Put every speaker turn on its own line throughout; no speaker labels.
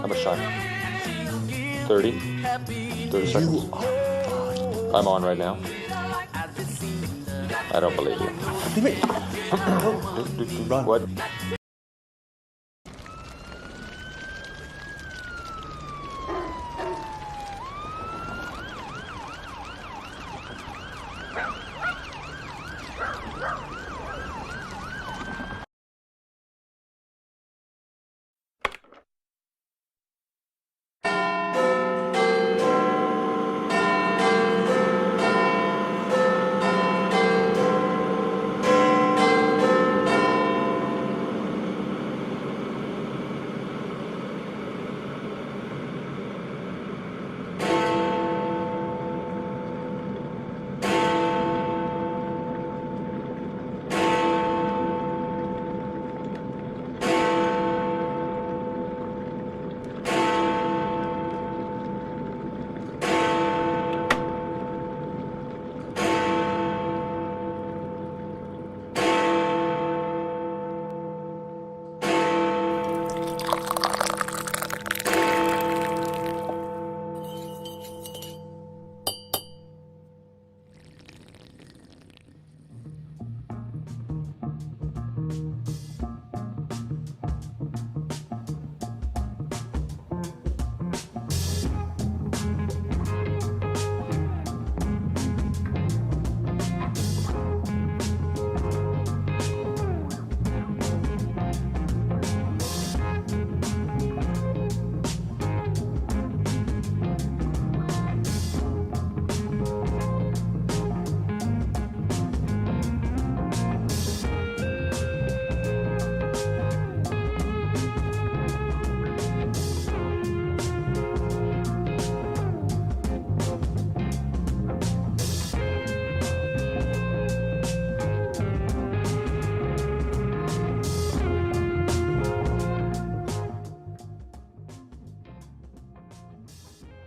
How much time? 30? 30 seconds? I'm on right now. I don't believe you.
Run.
What?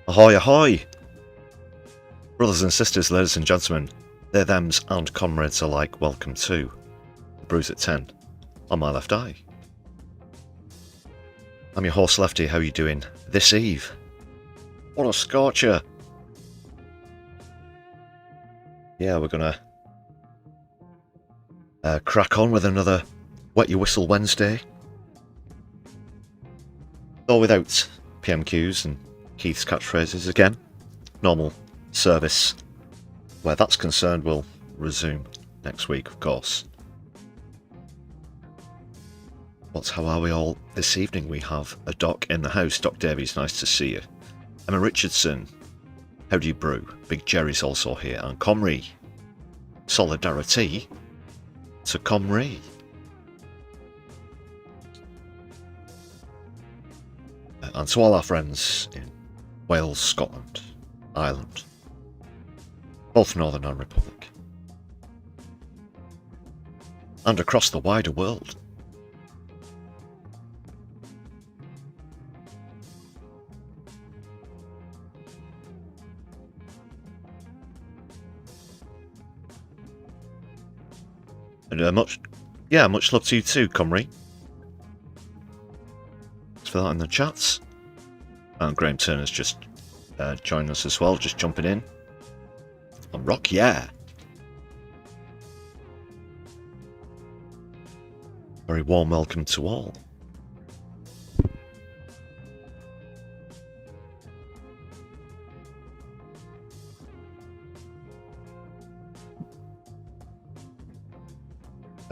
Ahoy, ahoy! Brothers and sisters, ladies and gentlemen, their thems and comrades alike, welcome to Brews at 10 on my left eye. I'm your host Lefty, how are you doing this eve? What a scorcher! Yeah, we're gonna crack on with another Wet Your Whistle Wednesday. Though without PMQs and Keith's catchphrases again. Normal service where that's concerned will resume next week, of course. But how are we all this evening? We have a Doc in the house. Doc Davies, nice to see you. Emma Richardson, how do you brew? Big Jerry's also here. And Comrie, Solidari-Tea to Comrie. And to all our friends in Wales, Scotland, Ireland, both Northern and Republic, and across the wider world. And much love to you too, Comrie. Thanks for that in the chats. And Graham Turner's just joined us as well, just jumping in. And rock, yeah! Very warm welcome to all.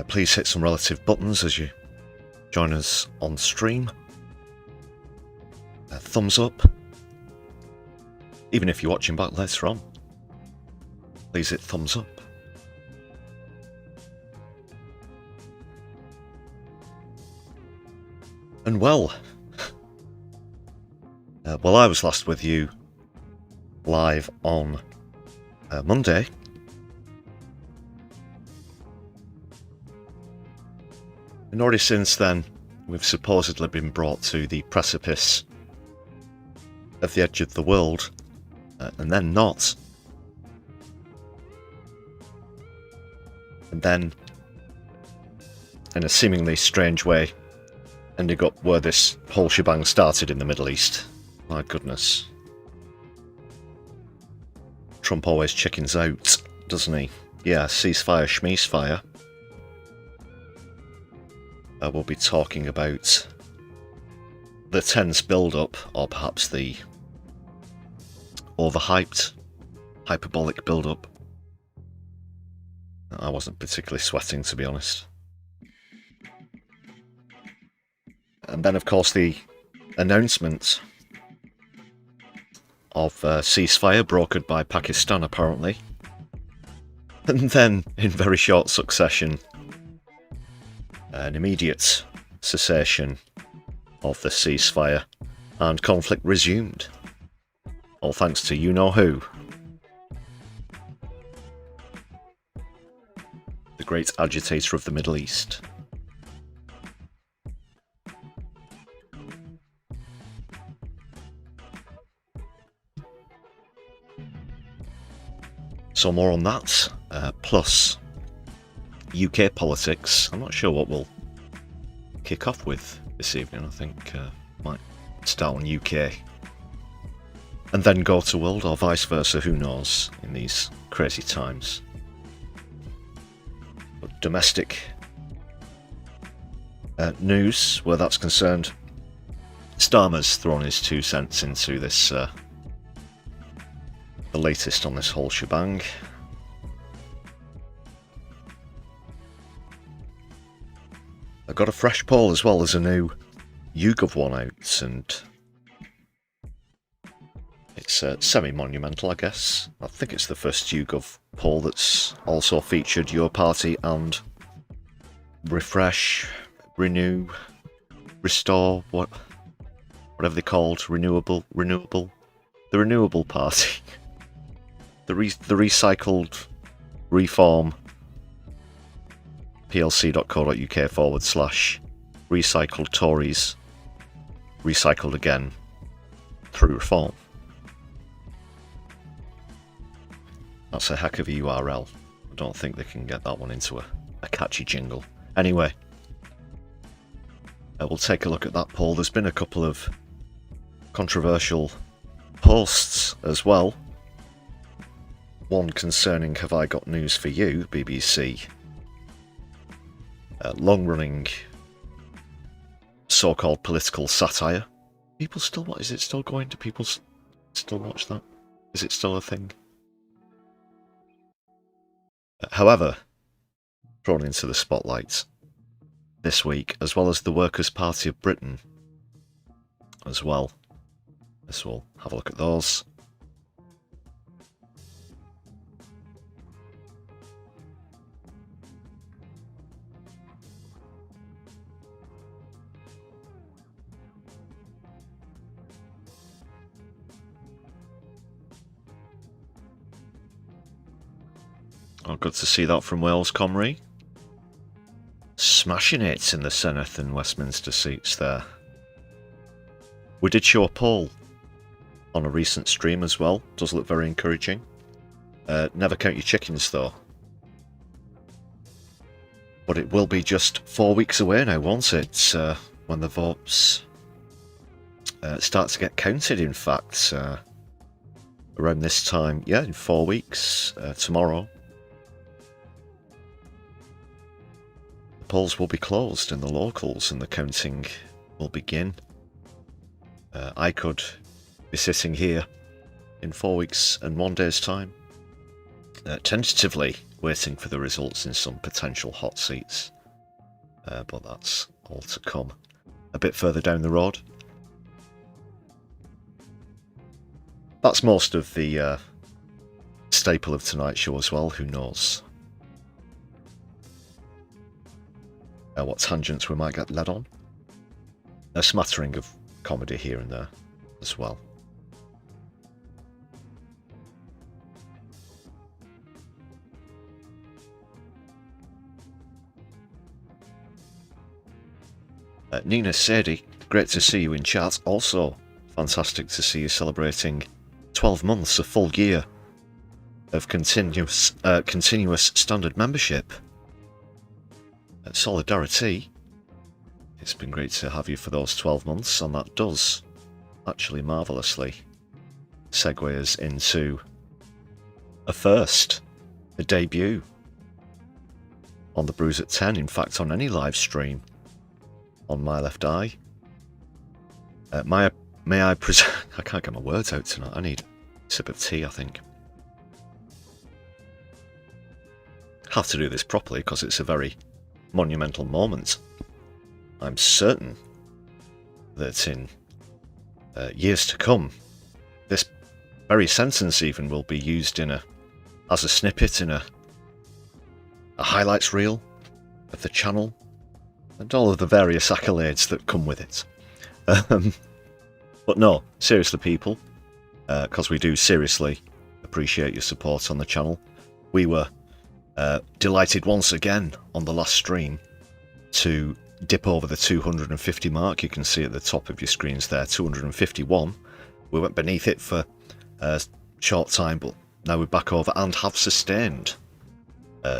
Please hit some relative buttons as you join us on stream. Thumbs up. Even if you're watching back later on, please hit thumbs up. And well, I was last with you live on Monday. And already since then, we've supposedly been brought to the precipice of the edge of the world, and then not. And then, in a seemingly strange way, ending up where this whole shebang started in the Middle East. My goodness. Trump always chickens out, doesn't he? Yeah, ceasefire, Schmeis-Fire. We'll be talking about the tense build-up, or perhaps the overhyped, hyperbolic build-up. I wasn't particularly sweating, to be honest. And then, of course, the announcement of ceasefire brokered by Pakistan, apparently. And then, in very short succession, an immediate cessation of the ceasefire, and conflict resumed. All thanks to you-know-who. The great agitator of the Middle East. So more on that, plus UK politics. I'm not sure what we'll kick off with this evening. I think might start on UK and then go to world, or vice versa, who knows, in these crazy times. But domestic news, where that's concerned, Starmer's thrown his 2 cents into this, the latest on this whole shebang. I got a fresh poll as well. There's a new YouGov one out, and it's semi-monumental, I guess. I think it's the first YouGov poll that's also featured your party and refresh, renew, restore, whatever they're called, renewable, the renewable party, the recycled, reform, plc.co.uk/recycled Tories, recycled again through reform. That's a heck of a URL. I don't think they can get that one into a catchy jingle. Anyway, we'll take a look at that poll. There's been a couple of controversial posts as well. One concerning Have I Got News For You, BBC. Long-running so-called political satire. People still, what is it still going? Do people still watch that? Is it still a thing? However, thrown into the spotlight this week, as well as the Workers' Party of Britain as well. So we'll have a look at those. Oh, good to see that from Wales, Comrie. Smashing it in the Senedd and Westminster seats there. We did show a poll on a recent stream as well. Does look very encouraging. Never count your chickens, though. But it will be just 4 weeks away now, won't it? When the votes start to get counted, in fact. Around this time, yeah, in 4 weeks, tomorrow. The polls will be closed in the locals and the counting will begin. I could be sitting here in 4 weeks and 1 day's time, tentatively waiting for the results in some potential hot seats. But that's all to come a bit further down the road. That's most of the staple of tonight's show as well, who knows what tangents we might get led on. A smattering of comedy here and there as well. Nina Sadie, great to see you in chat. Also, fantastic to see you celebrating 12 months, a full year of continuous standard membership at Solidari-Tea. it's been great to have you for those 12 months, and that does actually marvellously segue us into a first, a debut on the Brews at 10, in fact on any live stream on My Left Eye. May I present... I can't get my words out tonight, I need a sip of tea, I think. Have to do this properly because it's a very monumental moment. I'm certain that in years to come, this very sentence even will be used in as a snippet in a highlights reel of the channel, and all of the various accolades that come with it. But no, seriously people, because we do seriously appreciate your support on the channel. We were delighted once again on the last stream to dip over the 250 mark. You can see at the top of your screens there, 251. We went beneath it for a short time, but now we're back over and have sustained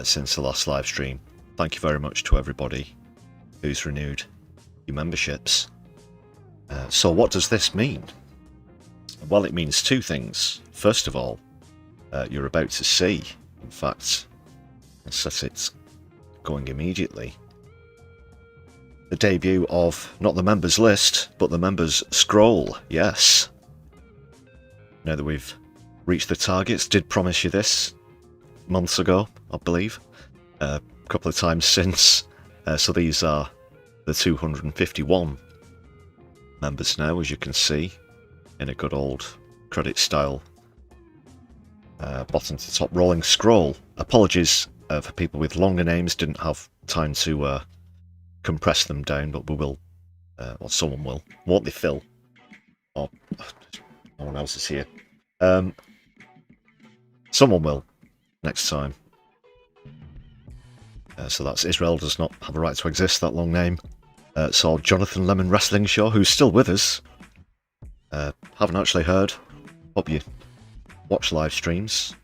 since the last live stream. Thank you very much to everybody who's renewed your memberships. So what does this mean? Well, it means two things. First of all, you're about to see, in fact, I'll set it going immediately, the debut of not the members list, but the members scroll. Yes. Now that we've reached the targets, did promise you this months ago, I believe, a couple of times since. So these are the 251 members now, as you can see, in a good old credit style bottom to top rolling scroll. Apologies for people with longer names, didn't have time to compress them down, but we will, or someone will, won't they, Phil? Or no one else is here. Someone will next time. So that's Israel does not have a right to exist, that long name. So Jonathan Lemon Wrestling Show, who's still with us. Haven't actually heard. Hope you watch live streams.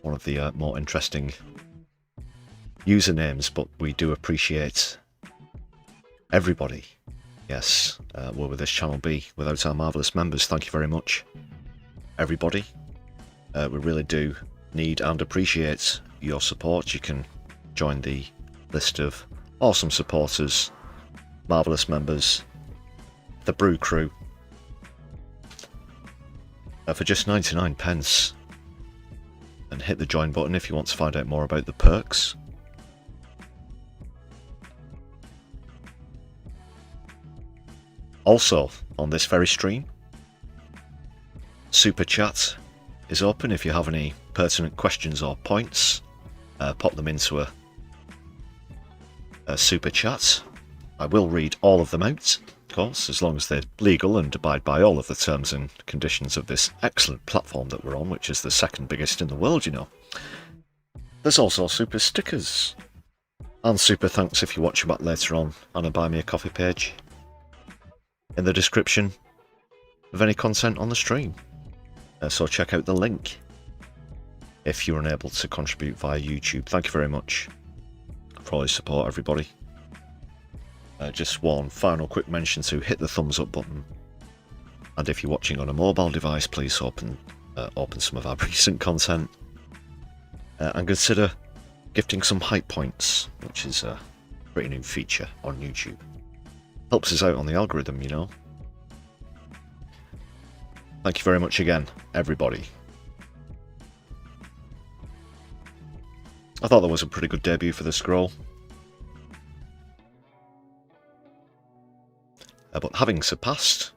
One of the more interesting usernames, but we do appreciate everybody. Yes, where would this channel be without our marvellous members? Thank you very much, everybody. We really do need and appreciate your support. You can join the list of awesome supporters, marvellous members, the Brew Crew, for just 99 pence. And hit the join button if you want to find out more about the perks. Also, on this very stream, Super Chat is open. If you have any pertinent questions or points, pop them into a Super Chat. I will read all of them out, of course, as long as they're legal and abide by all of the terms and conditions of this excellent platform that we're on, which is the second biggest in the world, you know. There's also super stickers and super thanks if you watch back later on on a Buy Me a Coffee page in the description of any content on the stream. So check out the link if you're unable to contribute via YouTube. Thank you very much for all your support, everybody. Just one final quick mention to hit the thumbs up button, and if you're watching on a mobile device, please open some of our recent content and consider gifting some hype points, which is a pretty new feature on YouTube. Helps us out on the algorithm, you know. Thank you very much again, everybody. I thought that was a pretty good debut for the scroll. But having surpassed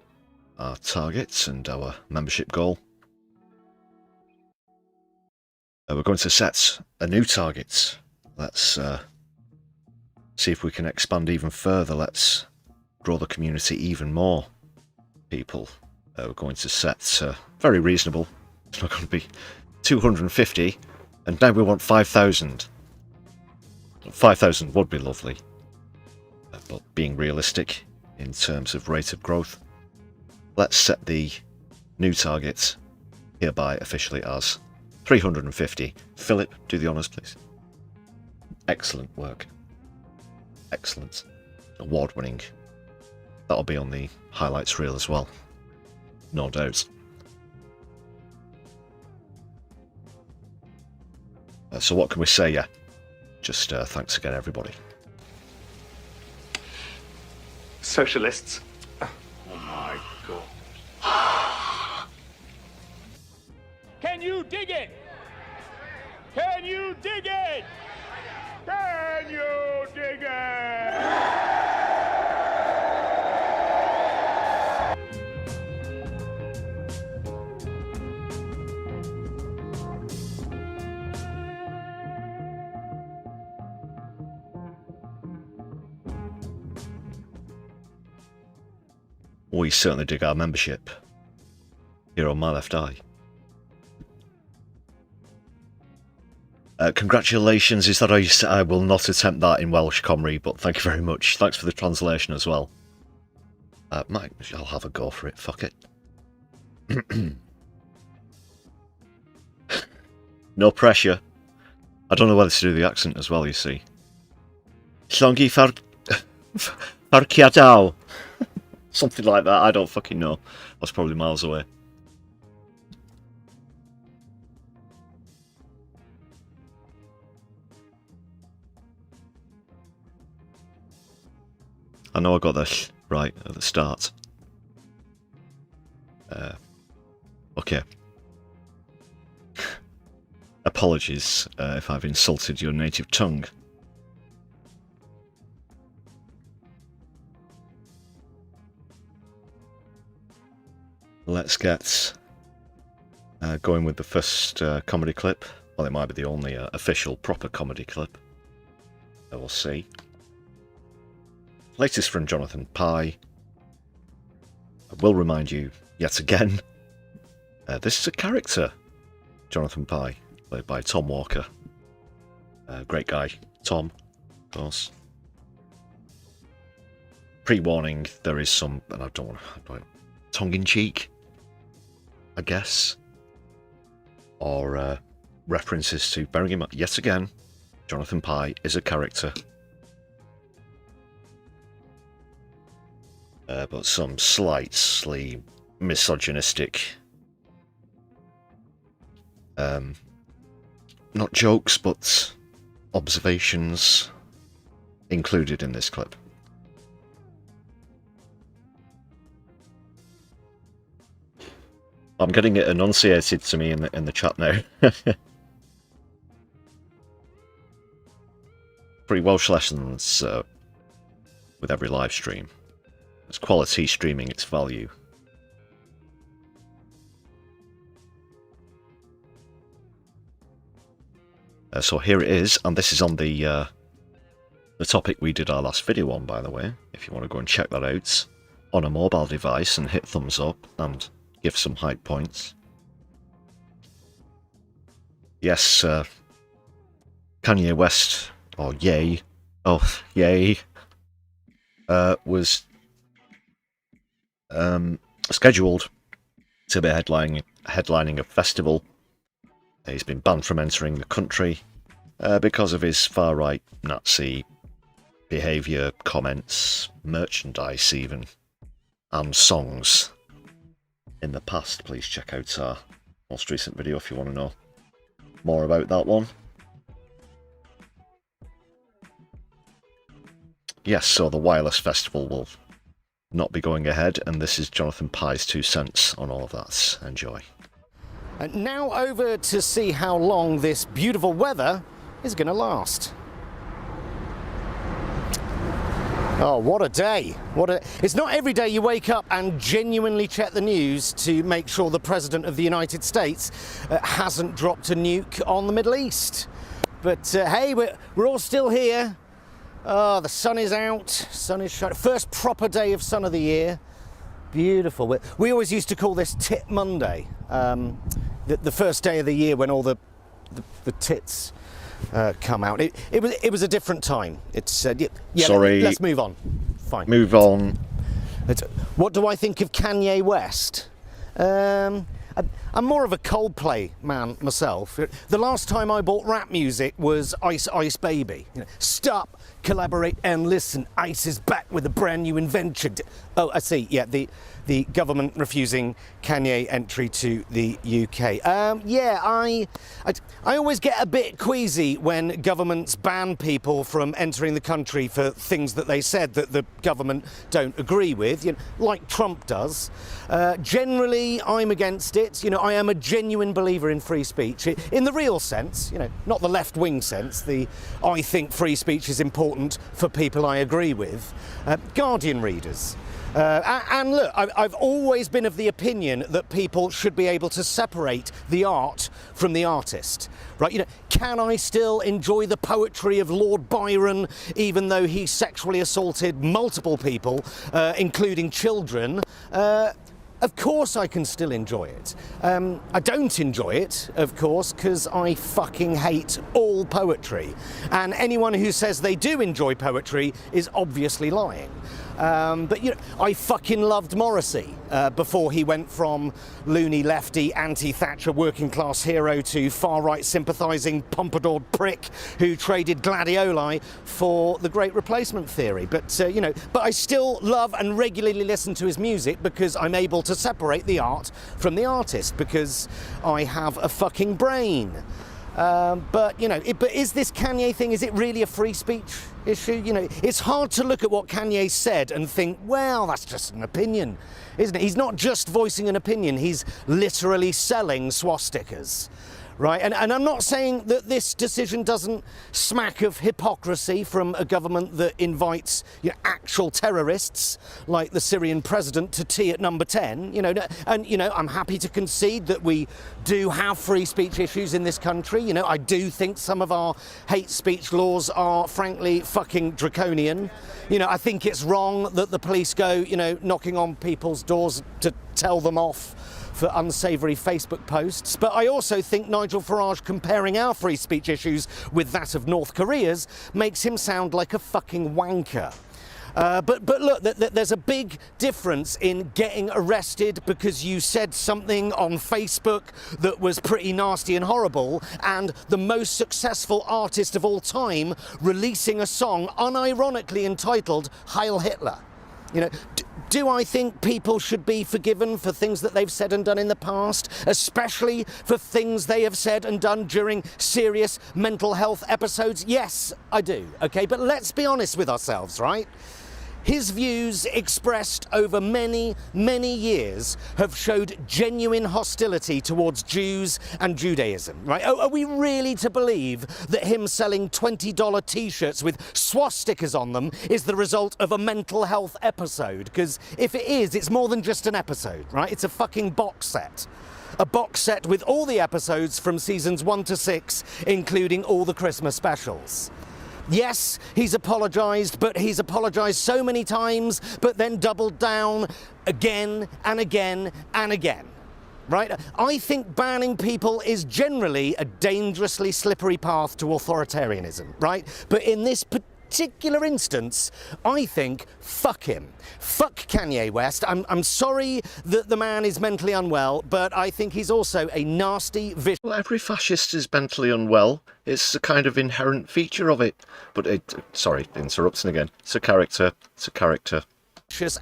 our targets and our membership goal, we're going to set a new target. Let's see if we can expand even further. Let's grow the community even more. People, we're going to set very reasonable. It's not going to be 250, and now we want 5,000. 5,000 would be lovely, but being realistic in terms of rate of growth, let's set the new target hereby officially as 350. Philip, do the honours, please. Excellent work. Excellent. Award-winning. That'll be on the highlights reel as well. No doubt. So what can we say? Yeah, just thanks again, everybody.
Socialists.
Oh my God.
Can you dig it? Can you dig it? Can you dig it?
We certainly dig our membership here on My Left Eye. Congratulations, is that how you say? I will not attempt that in Welsh, Comrie, but thank you very much. Thanks for the translation as well. Mike, I'll have a go for it, fuck it. No pressure. I don't know whether to do the accent as well, you see. Llongi farciadau. Something like that, I don't fucking know. That's probably miles away. I know I got this right at the start. Okay. Apologies if I've insulted your native tongue. Let's get going with the first comedy clip. Well, it might be the only official proper comedy clip. We'll see. Latest from Jonathan Pye. I will remind you, yet again, this is a character, Jonathan Pye, played by Tom Walker. Great guy, Tom, of course. Pre-warning, there is some, and I don't want tongue-in-cheek, I guess, or references to, bearing in mind, yet again, Jonathan Pye is a character. But some slightly misogynistic, not jokes, but observations included in this clip. I'm getting it enunciated to me in the chat now. Free Welsh lessons with every live stream. It's quality streaming its value. So here it is, and this is on the topic we did our last video on, by the way. If you want to go and check that out on a mobile device and hit thumbs up and give some hype points. Yes, Kanye West, or Ye, was scheduled to be headlining a festival. He's been banned from entering the country because of his far-right Nazi behaviour, comments, merchandise even, and songs. In the past, please check out our most recent video if you want to know more about that one. Yes, so the Wireless Festival will not be going ahead, and this is Jonathan Pye's 2 cents on all of that. Enjoy.
And now over to see how long this beautiful weather is going to last. Oh, what a day. It's not every day you wake up and genuinely check the news to make sure the President of the United States hasn't dropped a nuke on the Middle East. But hey, we're all still here. Oh, the sun is out, sun is shining. First proper day of sun of the year. Beautiful. We always used to call this Tit Monday, the first day of the year when all the tits come out. It was a different time. It's yeah.
Sorry.
Let's move on. Fine.
Move on.
What do I think of Kanye West? I'm more of a Coldplay man myself. The last time I bought rap music was Ice Ice Baby. You know, stop, collaborate and listen. Ice is back with a brand new invention. Oh, I see. Yeah, the government refusing Kanye entry to the UK. Yeah, I always get a bit queasy when governments ban people from entering the country for things that they said that the government don't agree with, you know, like Trump does. Generally, I'm against it. You know, I am a genuine believer in free speech in the real sense. You know, not the left-wing sense. I think free speech is important for people I agree with. Guardian readers. And look, I've always been of the opinion that people should be able to separate the art from the artist, right? You know, can I still enjoy the poetry of Lord Byron even though he sexually assaulted multiple people, including children? Of course I can still enjoy it. I don't enjoy it, of course, because I fucking hate all poetry. And anyone who says they do enjoy poetry is obviously lying. But, you know, I fucking loved Morrissey before he went from loony lefty, anti-Thatcher working class hero to far-right sympathising pompadour prick who traded gladioli for the Great Replacement theory. But, you know, but I still love and regularly listen to his music because I'm able to separate the art from the artist because I have a fucking brain. But, you know, but is this Kanye thing, is it really a free speech issue? You know, it's hard to look at what Kanye said and think, well, that's just an opinion, isn't it? He's not just voicing an opinion, he's literally selling swastikas. Right, and I'm not saying that this decision doesn't smack of hypocrisy from a government that invites, you know, actual terrorists like the Syrian president to tea at number 10. You know, and you know, I'm happy to concede that we do have free speech issues in this country. You know, I do think some of our hate speech laws are frankly fucking draconian. You know, I think it's wrong that the police go, you know, knocking on people's doors to tell them off for unsavoury Facebook posts, but I also think Nigel Farage comparing our free speech issues with that of North Korea's makes him sound like a fucking wanker. But look, there's a big difference in getting arrested because you said something on Facebook that was pretty nasty and horrible, and the most successful artist of all time releasing a song unironically entitled Heil Hitler. You know, do I think people should be forgiven for things that they've said and done in the past, especially for things they have said and done during serious mental health episodes? Yes, I do, okay? But let's be honest with ourselves, right? His views expressed over many, many years have showed genuine hostility towards Jews and Judaism, right? Are we really to believe that him selling $20 t-shirts with swastikas on them is the result of a mental health episode? Because if it is, it's more than just an episode, right? It's a fucking box set. A box set with all the episodes from seasons 1 to 6, including all the Christmas specials. Yes, he's apologised, but he's apologised so many times, but then doubled down again and again and again, right? I think banning people is generally a dangerously slippery path to authoritarianism, right? But in this particular instance, I think, fuck him. Fuck Kanye West. I'm sorry that the man is mentally unwell, but I think he's also a nasty, vicious...
Well, every fascist is mentally unwell. It's a kind of inherent feature of it. But sorry, interrupting again. It's a character. It's a character.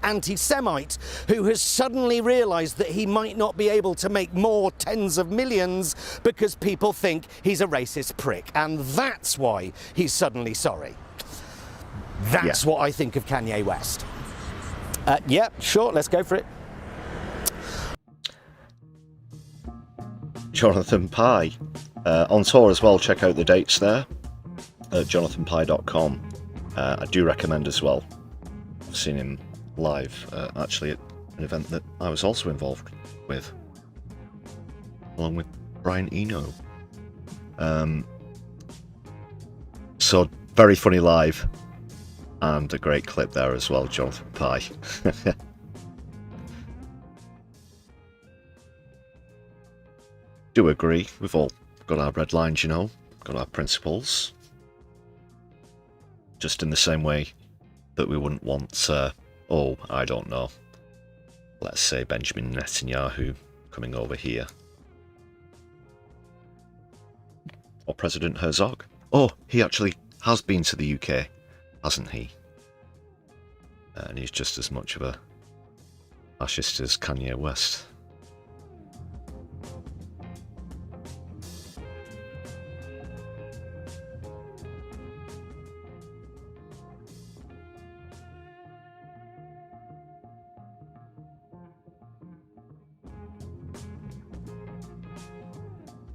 Anti-Semite who has suddenly realised that he might not be able to make more tens of millions because people think he's a racist prick. And that's why he's suddenly sorry. That's what I think of Kanye West. Yeah, sure, let's go for it.
Jonathan Pye. On tour as well, check out the dates there at jonathanpye.com. I do recommend as well. I've seen him live, actually, at an event that I was also involved with, along with Brian Eno. So, very funny live. And a great clip there as well, Jonathan Pye. Do agree, we've all got our red lines, you know, got our principles. Just in the same way that we wouldn't want, I don't know, let's say Benjamin Netanyahu coming over here. Or President Herzog. Oh, he actually has been to the UK, hasn't he? And he's just as much of a fascist as Kanye West.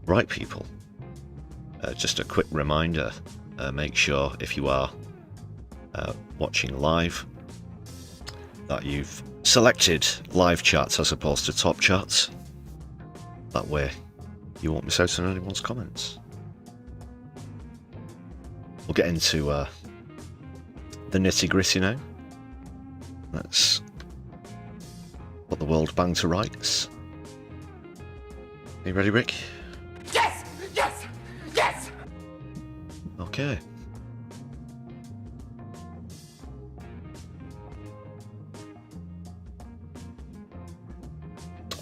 Right, people. Just a quick reminder, make sure if you are watching live that you've selected live chats as opposed to top chats. That way you won't miss out on anyone's comments. We'll get into the nitty-gritty now. Let's put the World Bank to rights. Are you ready, Rick?
Yes! Yes! Yes!
Okay.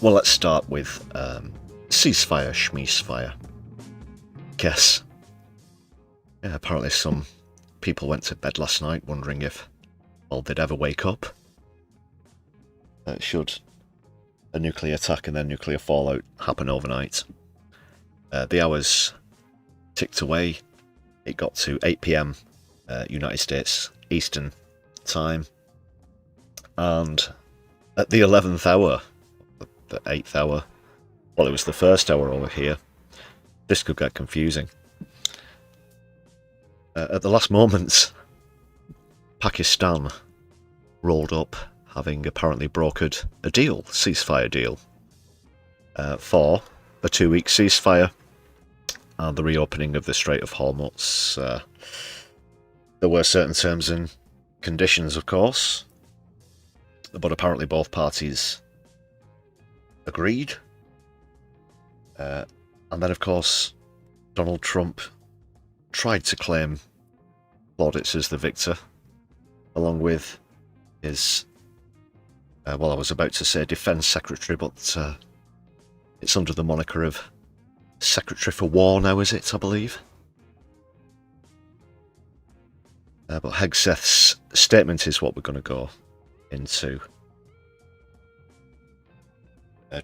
Well, let's start with Ceasefire, Schmeis-Fire. Guess. Yeah, apparently some people went to bed last night wondering if, well, they'd ever wake up. Should a nuclear attack and then nuclear fallout happen overnight. The hours ticked away. It got to 8 PM United States Eastern Time. And at the 11th hour, the 8th hour, well, it was the first hour over here, this could get confusing. At the last moment, Pakistan rolled up, having apparently brokered a deal, ceasefire deal, for a 2-week ceasefire and the reopening of the Strait of Hormuz. There were certain terms and conditions, of course, but apparently both parties agreed. And then, of course, Donald Trump tried to claim plaudits as the victor, along with his, well, I was about to say Defence Secretary, but it's under the moniker of Secretary for War now, is it, I believe? But Hegseth's statement is what we're going to go into.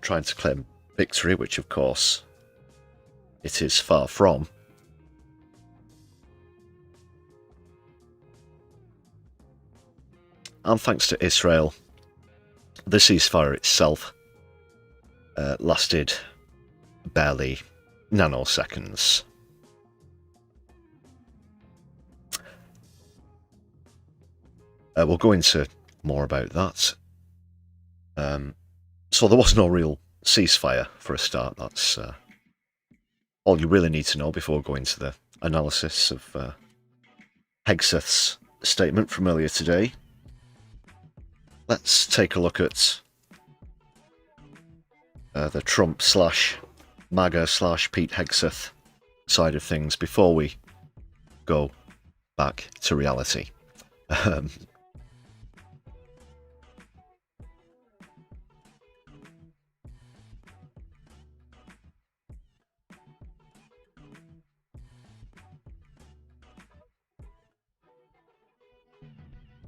Trying to claim victory, which of course it is far from. And thanks to Israel, the ceasefire itself lasted barely nanoseconds. We'll go into more about that. So there was no real ceasefire for a start. That's all you really need to know before going into the analysis of Hegseth's statement from earlier today. Let's take a look at the Trump / MAGA / Pete Hegseth side of things before we go back to reality.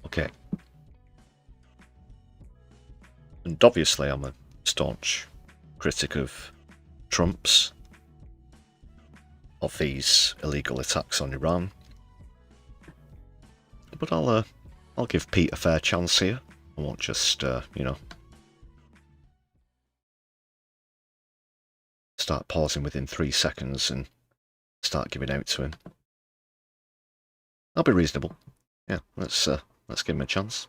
Okay. And obviously I'm a staunch critic of Trump's, of these illegal attacks on Iran. But I'll give Pete a fair chance here. I won't just, you know, start pausing within 3 seconds and start giving out to him. I'll be reasonable. Yeah, let's give him a chance.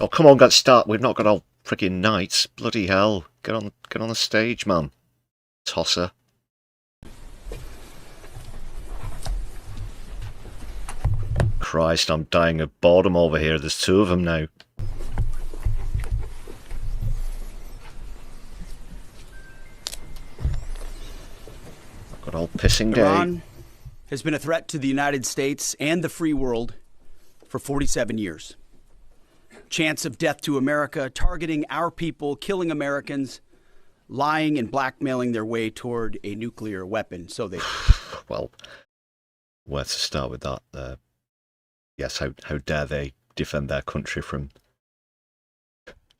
Oh, come on, get start. We've not got all freaking nights. Bloody hell. Get on the stage, man. Tosser. Christ, I'm dying of boredom over here. There's 2 of them now. I've got all pissing day.
Iran has been a threat to the United States and the free world for 47 years. Chants of death to America, targeting our people, killing Americans, lying and blackmailing their way toward a nuclear weapon. So they...
Well, where to start with that? Yes, how dare they defend their country from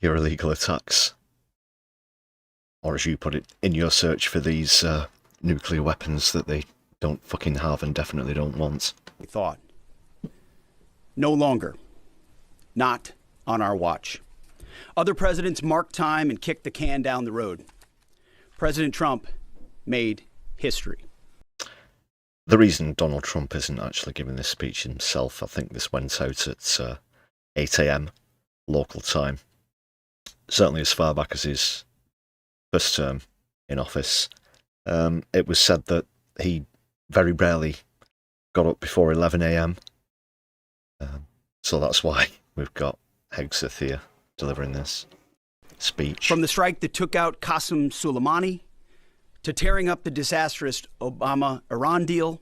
your illegal attacks? Or as you put it, in your search for these nuclear weapons that they don't fucking have and definitely don't want.
We thought. No longer. Not on our watch. Other presidents marked time and kicked the can down the road. President Trump made history.
The reason Donald Trump isn't actually giving this speech himself, I think this went out at 8 a.m. local time. Certainly as far back as his first term in office. It was said that he very rarely got up before 11 a.m. So that's why we've got HIGNFY here delivering this speech.
From the strike that took out Qasem Soleimani, to tearing up the disastrous Obama-Iran deal,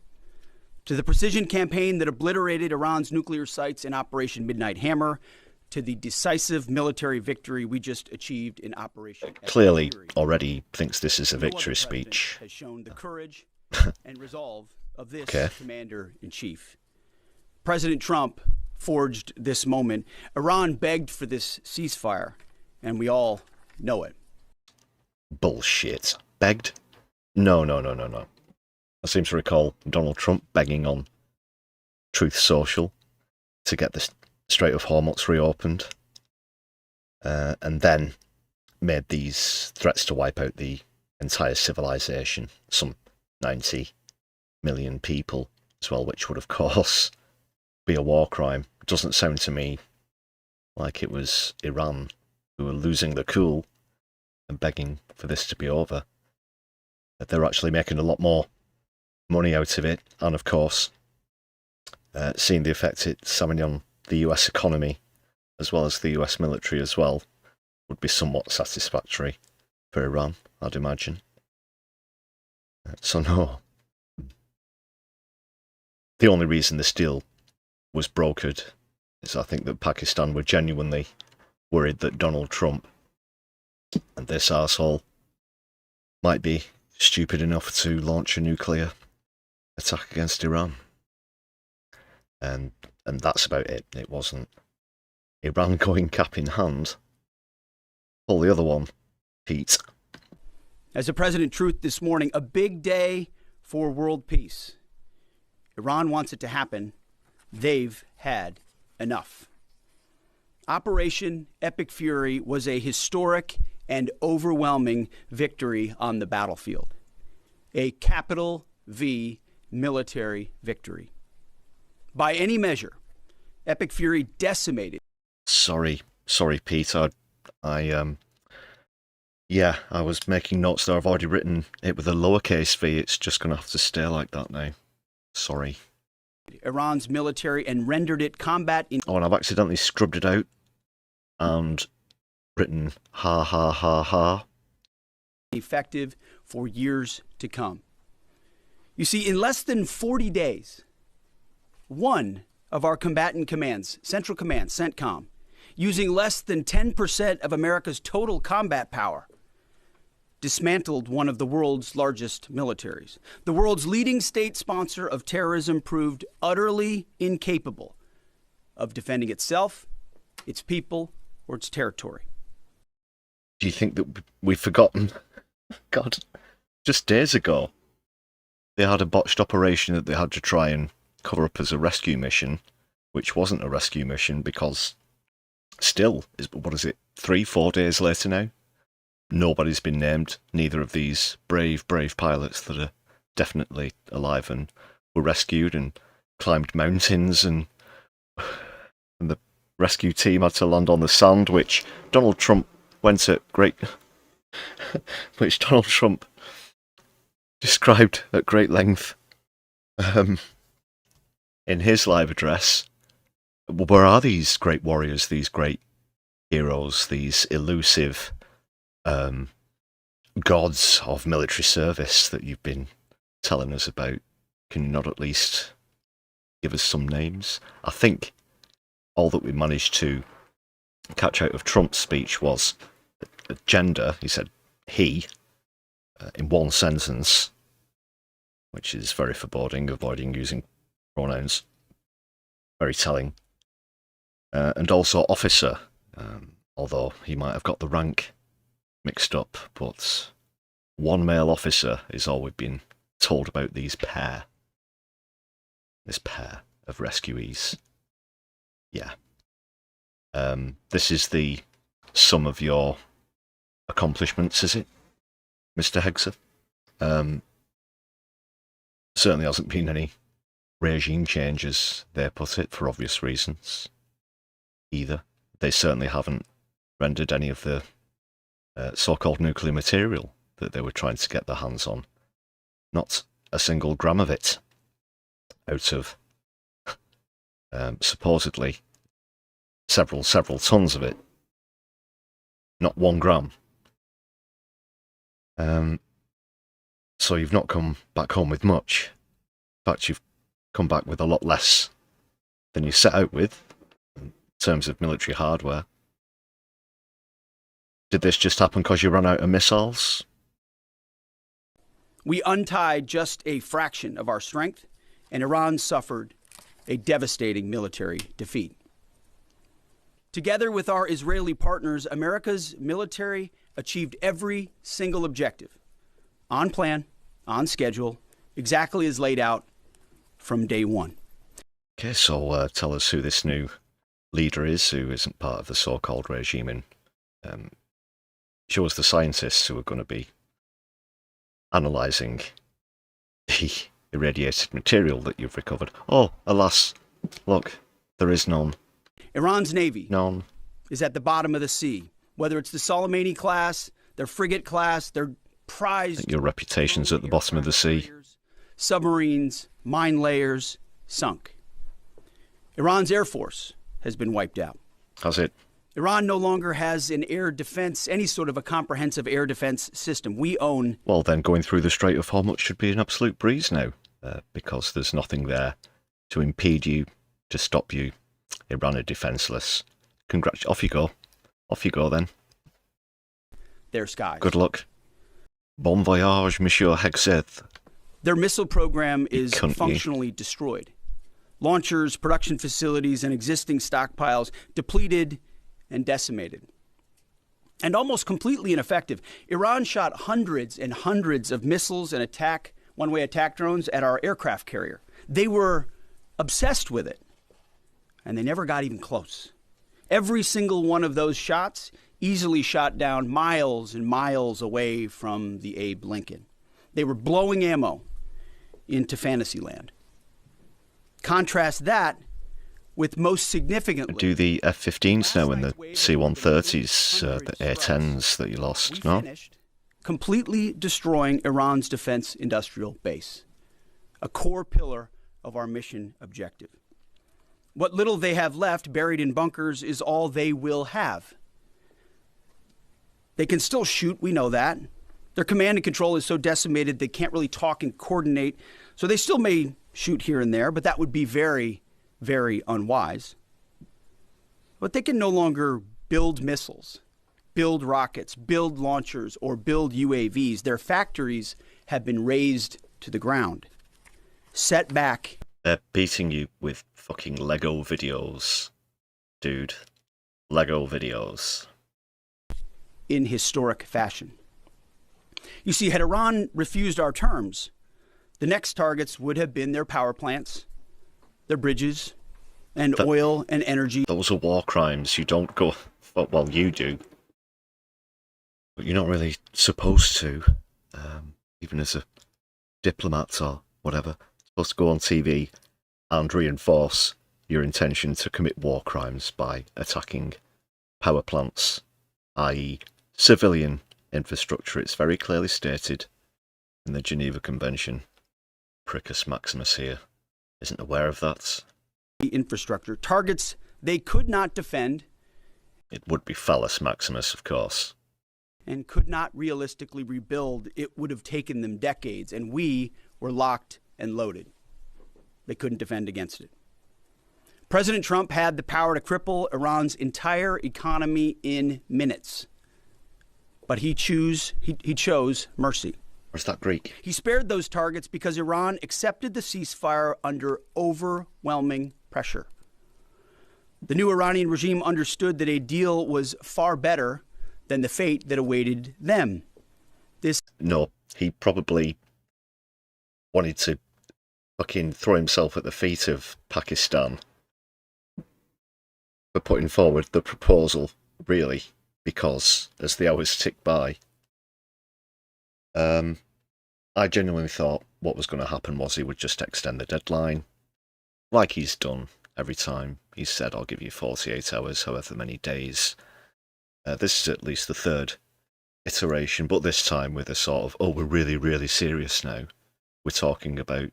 to the precision campaign that obliterated Iran's nuclear sites in Operation Midnight Hammer, to the decisive military victory we just achieved in Operation
Clearly already thinks this is a victory speech.
Has shown the courage and resolve of this commander-in-chief. President Trump forged this moment. Iran begged for this ceasefire, and we all know it.
Bullshit. Begged? No. I seem to recall Donald Trump begging on Truth Social to get the Strait of Hormuz reopened, and then made these threats to wipe out the entire civilization, some 90 million people as well, which would of course be a war crime. Doesn't sound to me like it was Iran who were losing the cool and begging for this to be over. That they're actually making a lot more money out of it, and of course seeing the effect it's having on the US economy as well as the US military as well would be somewhat satisfactory for Iran, I'd imagine. So no. The only reason this deal was brokered is I think that Pakistan were genuinely worried that Donald Trump and this arsehole might be stupid enough to launch a nuclear attack against Iran. And that's about it. It wasn't Iran going cap in hand. Pull the other one, Pete.
As the President Truth this morning, a big day for world peace. Iran wants it to happen. They've had enough. Operation Epic Fury was a historic and overwhelming victory on the battlefield. A capital V military victory. By any measure, Epic Fury decimated.
Sorry, Pete. I was making notes there. I've already written it with a lowercase v. It's just going to have to stay like that now. Sorry.
Iran's military and rendered it combat in...
Oh, and I've accidentally scrubbed it out and written ha ha ha ha.
Effective for years to come. You see, in less than 40 days, one of our combatant commands, Central Command, CENTCOM, using less than 10% of America's total combat power, dismantled one of the world's largest militaries. The world's leading state sponsor of terrorism proved utterly incapable of defending itself, its people, or its territory.
Do you think that we've forgotten? God, just days ago, they had a botched operation that they had to try and cover up as a rescue mission, which wasn't a rescue mission because still, 3-4 days later now? Nobody's been named, neither of these brave pilots that are definitely alive and were rescued and climbed mountains, and the rescue team had to land on the sand, which Donald Trump went at which Donald Trump described at great length in his live address. Where are these great warriors, these great heroes, these elusive gods of military service that you've been telling us about? Can you not at least give us some names? I think all that we managed to catch out of Trump's speech was gender. He said he in one sentence, which is very foreboding, avoiding using pronouns. Very telling. And also officer, although he might have got the rank mixed up, but one male officer is all we've been told about this pair of rescuees. Yeah. This is the sum of your accomplishments, is it, Mr. Hegser? Certainly hasn't been any regime changes, they put it, for obvious reasons, either. They certainly haven't rendered any of the so-called nuclear material that they were trying to get their hands on. Not a single gram of it out of supposedly several tons of it. Not 1 gram. So you've not come back home with much. In fact, you've come back with a lot less than you set out with in terms of military hardware. Did this just happen because you ran out of missiles?
We untied just a fraction of our strength, and Iran suffered a devastating military defeat. Together with our Israeli partners, America's military achieved every single objective, on plan, on schedule, exactly as laid out from day one.
Okay, so tell us who this new leader is, who isn't part of the so-called regime, and show us the scientists who are going to be analysing the irradiated material that you've recovered. Oh, alas, look, there is none.
Iran's Navy
None.
is at the bottom of the sea, whether it's the Soleimani class, their frigate class, their prized...
Your reputation's at the bottom of the sea.
Submarines, mine layers, sunk. Iran's Air Force has been wiped out.
Has it?
Iran no longer has an air defense, any sort of a comprehensive air defense system. We own...
Well, then going through the Strait of Hormuz should be an absolute breeze now, because there's nothing there to impede you, to stop you. Iran are defenceless. Off you go. Off you go then.
Their skies.
Good luck. Bon voyage, Monsieur Hexeth.
Their missile program is functionally destroyed. Launchers, production facilities, and existing stockpiles depleted and decimated. And almost completely ineffective. Iran shot hundreds and hundreds of missiles and one-way attack drones at our aircraft carrier. They were obsessed with it, and they never got even close. Every single one of those shots easily shot down miles and miles away from the Abe Lincoln. They were blowing ammo into Fantasyland. Contrast that with, most significantly...
Do the F-15s now and the C-130s, the A-10s that you lost, no?
Finished completely destroying Iran's defense industrial base, a core pillar of our mission objective. What little they have left buried in bunkers is all they will have. They can still shoot, we know that. Their command and control is so decimated they can't really talk and coordinate, so they still may shoot here and there, but that would be very, very unwise. But they can no longer build missiles, build rockets, build launchers, or build UAVs. Their factories have been razed to the ground, set back.
They're beating you with fucking Lego videos, dude. Lego videos.
In historic fashion. You see, had Iran refused our terms, the next targets would have been their power plants, their bridges, and oil and energy.
Those are war crimes. You don't go... Well, you do. But you're not really supposed to, even as a diplomat or whatever. You're supposed to go on TV and reinforce your intention to commit war crimes by attacking power plants, i.e. civilian infrastructure. It's very clearly stated in the Geneva Convention. Pricus Maximus here isn't aware of that.
Infrastructure targets they could not defend.
It would be Phallus Maximus, of course.
And could not realistically rebuild. It would have taken them decades, and we were locked and loaded. They couldn't defend against it. President Trump had the power to cripple Iran's entire economy in minutes. But he chose mercy.
Or is that Greek?
He spared those targets because Iran accepted the ceasefire under overwhelming pressure. The new Iranian regime understood that a deal was far better than the fate that awaited them.
No, he probably wanted to fucking throw himself at the feet of Pakistan for putting forward the proposal, really, because as the hours tick by, I genuinely thought what was going to happen was he would just extend the deadline, like he's done every time. He said, I'll give you 48 hours, however many days. This is at least the third iteration, but this time with a sort of, oh, we're really, really serious now. We're talking about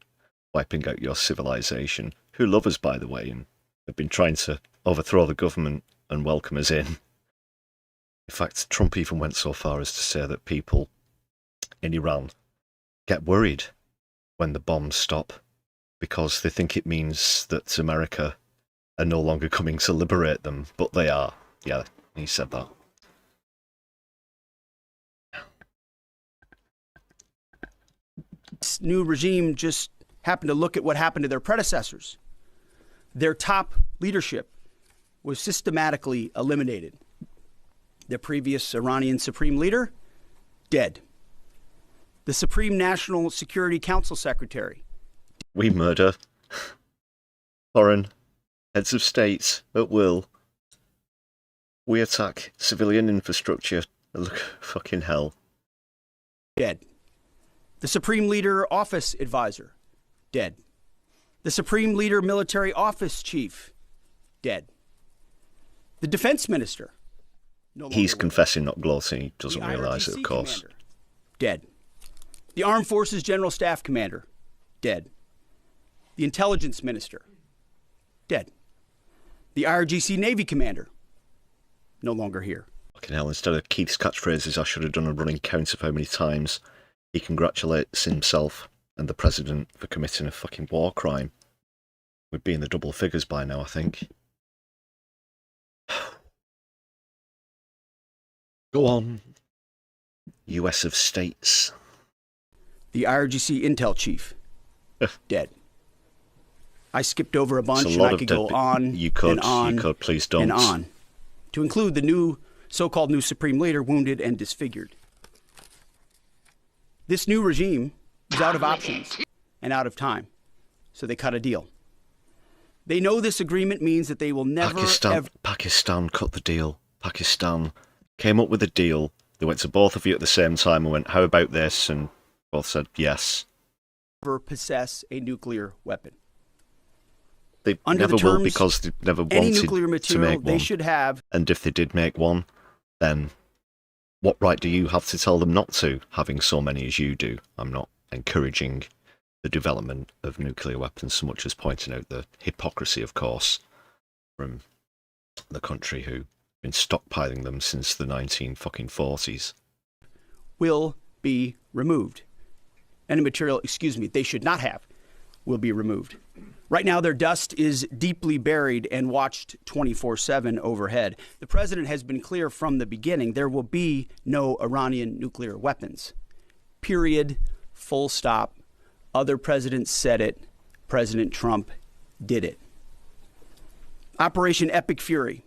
wiping out your civilization, who love us, by the way, and have been trying to overthrow the government and welcome us in. In fact, Trump even went so far as to say that people in Iran get worried when the bombs stop because they think it means that America are no longer coming to liberate them, but they are. Yeah, he said that.
This new regime just happened to look at what happened to their predecessors. Their top leadership was systematically eliminated. The previous Iranian supreme leader, dead. The Supreme National Security Council secretary.
We murder foreign heads of state at will. We attack civilian infrastructure. Look, fucking hell.
Dead. The Supreme Leader Office Advisor, dead. The Supreme Leader Military Office Chief, dead. The Defense Minister, no longer
he's
with
confessing, not gloating. He doesn't
the
realise it,
IRGC
of course.
Commander, dead. The Armed Forces General Staff Commander, dead. The Intelligence Minister, dead. The IRGC Navy Commander, no longer here.
Fucking hell, instead of Keith's catchphrases, I should have done a running count of how many times he congratulates himself and the president for committing a fucking war crime. We'd be in the double figures by now, I think. Go on. US of States.
The IRGC Intel Chief, dead. I skipped over a bunch,
It's a
and
lot
I
of
could go
dead-
on
you could,
and on
you could, please don't.
and on, to include the new so-called new Supreme Leader wounded and disfigured. This new regime is out of options and out of time, so they cut a deal. They know this agreement means that they will never, ever...
Pakistan cut the deal. Pakistan came up with a deal. They went to both of you at the same time and went, how about this? And both said yes.
...ever possess a nuclear weapon.
They
Under
never
the
will
terms,
because they never
any
wanted
nuclear
to
material
make
they
one.
should have...
And if they did make one, then what right do you have to tell them not to, having so many as you do? I'm not encouraging the development of nuclear weapons so much as pointing out the hypocrisy, of course, from the country who've been stockpiling them since the 1940s.
...will be removed. Any material, they should not have, will be removed. Right now, their dust is deeply buried and watched 24/7 overhead. The president has been clear from the beginning, there will be no Iranian nuclear weapons. Period. Full stop. Other presidents said it. President Trump did it. Operation Epic Fury.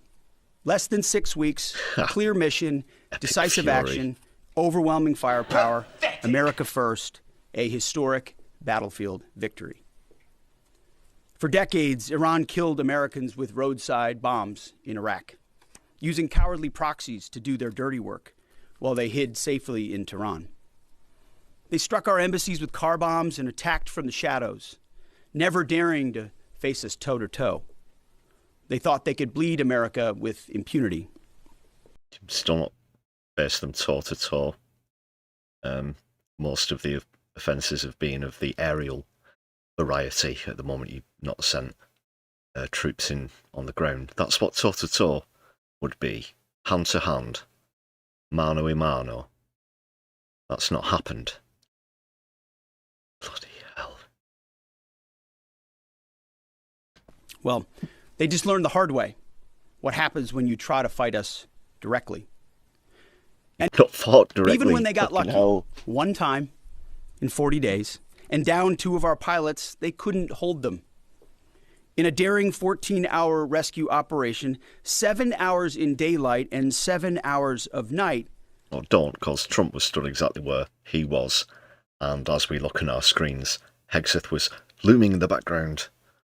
Less than 6 weeks, clear mission, decisive
Fury.
action, overwhelming firepower, America first, a historic battlefield victory. For decades, Iran killed Americans with roadside bombs in Iraq, using cowardly proxies to do their dirty work while they hid safely in Tehran. They struck our embassies with car bombs and attacked from the shadows, never daring to face us toe-to-toe. They thought they could bleed America with impunity.
Still not face them toe-to-toe. Most of the offences have been of the aerial variety. At the moment, you've not sent troops in on the ground. That's what toe-to-toe would be. Hand-to-hand. Mano-a-mano. That's not happened. Bloody hell.
Well, They just learned the hard way what happens when you try to fight us directly. And
not fought directly.
even when they got
fucking
lucky,
hell.
one time in 40 days, and down 2 of our pilots, they couldn't hold them. In a daring 14-hour rescue operation, 7 hours in daylight and 7 hours of night.
Oh, don't, because Trump was stood exactly where he was. And as we look on our screens, Hegseth was looming in the background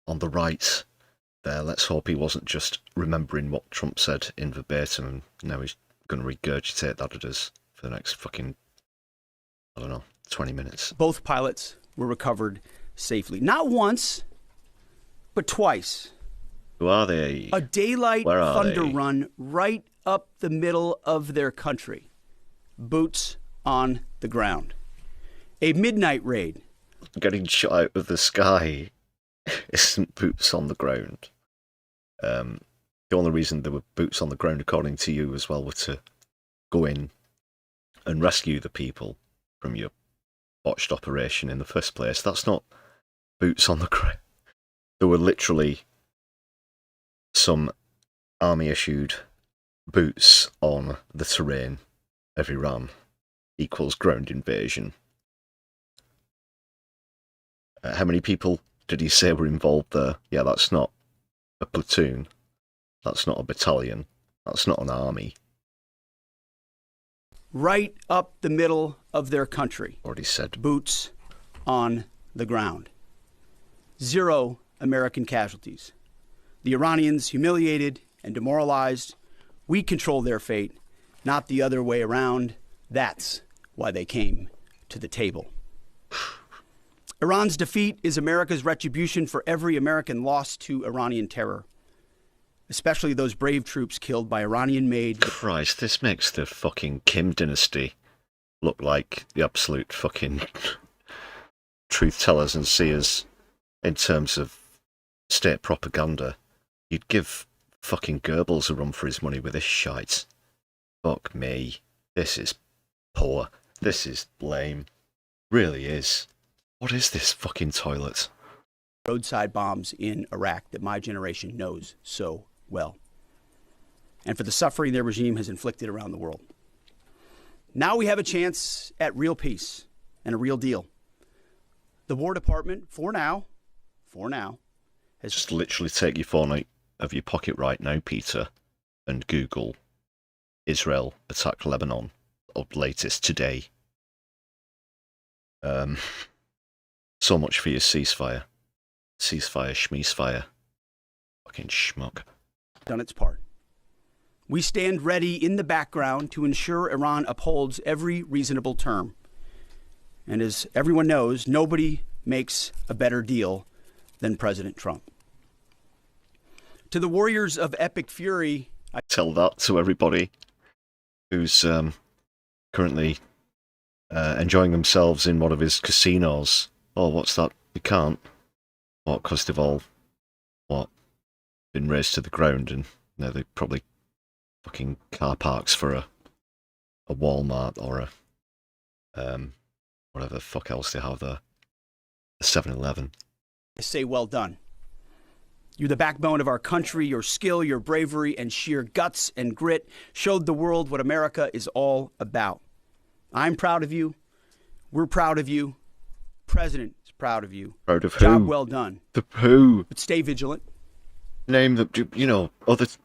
on the right there. Let's hope he wasn't just remembering what Trump said in verbatim, and now he's going to regurgitate that at us for the next fucking, I don't know, 20 minutes.
Both pilots were recovered safely. Not once, but twice.
Who are they?
A daylight
Where are
thunder
they?
run right up the middle of their country. Boots on the ground. A midnight raid.
Getting shot out of the sky isn't boots on the ground. The only reason there were boots on the ground, according to you as well, were to go in and rescue the people from your botched operation in the first place. That's not boots on the ground. There were literally some army-issued boots on the terrain of Iran equals ground invasion. How many people did he say were involved there? Yeah, that's not a platoon. That's not a battalion. That's not an army.
Right up the middle of their country.
Already said.
Boots on the ground. 0 American casualties. The Iranians humiliated and demoralized. We control their fate, not the other way around. That's why they came to the table. Iran's defeat is America's retribution for every American lost to Iranian terror, especially those brave troops killed by Iranian-made...
Christ, this makes the fucking Kim dynasty look like the absolute fucking truth-tellers and seers in terms of state propaganda. You'd give fucking Goebbels a run for his money with this shite. Fuck me. This is poor. This is lame. Really is. What is this fucking toilet?
roadside bombs in Iraq that my generation knows so well, and for the suffering their regime has inflicted around the world. Now we have a chance at real peace and a real deal. The War Department, for now, has
Just literally take your phone out of your pocket right now, Peter, and Google Israel attack Lebanon, up latest today. So much for your ceasefire. Ceasefire, Schmeis-Fire. Fucking schmuck.
done its part. We stand ready in the background to ensure Iran upholds every reasonable term. And as everyone knows, nobody makes a better deal than President Trump. To the warriors of epic fury, I
Tell that to everybody who's currently enjoying themselves in one of his casinos. Oh, what's that? You can't. What? Because they've all, been razed to the ground, and now they probably fucking car parks for a Walmart or a whatever the fuck else they have there, a 7-Eleven.
say well done. You're the backbone of our country. Your skill, your bravery, and sheer guts and grit showed the world what America is all about. I'm proud of you. We're proud of you. President is proud of you.
Proud of
Job
who?
well done.
The who?
But stay vigilant.
Name that, you know, others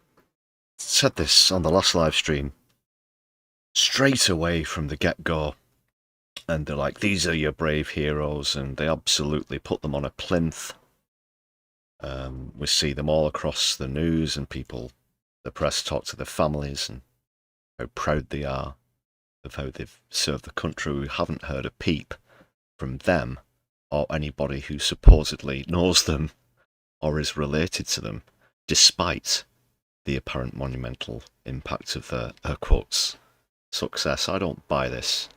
said this on the last live stream. Straight away from the get-go. And they're like, these are your brave heroes, and they absolutely put them on a plinth. We see them all across the news, and people, the press talk to their families and how proud they are of how they've served the country. We haven't heard a peep from them or anybody who supposedly knows them or is related to them, despite the apparent monumental impact of their quotes success. I don't buy this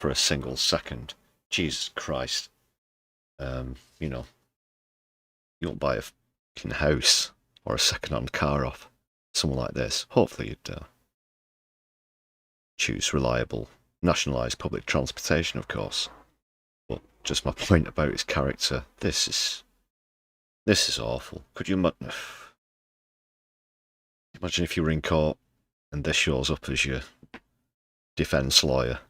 for a single second. Jesus Christ. You know, you don't buy a fucking house or a second-hand car off someone like this. Hopefully you'd choose reliable, nationalised public transportation, of course. But just my point about his character, this is awful. Could you Imagine if you were in court and this shows up as your defence lawyer.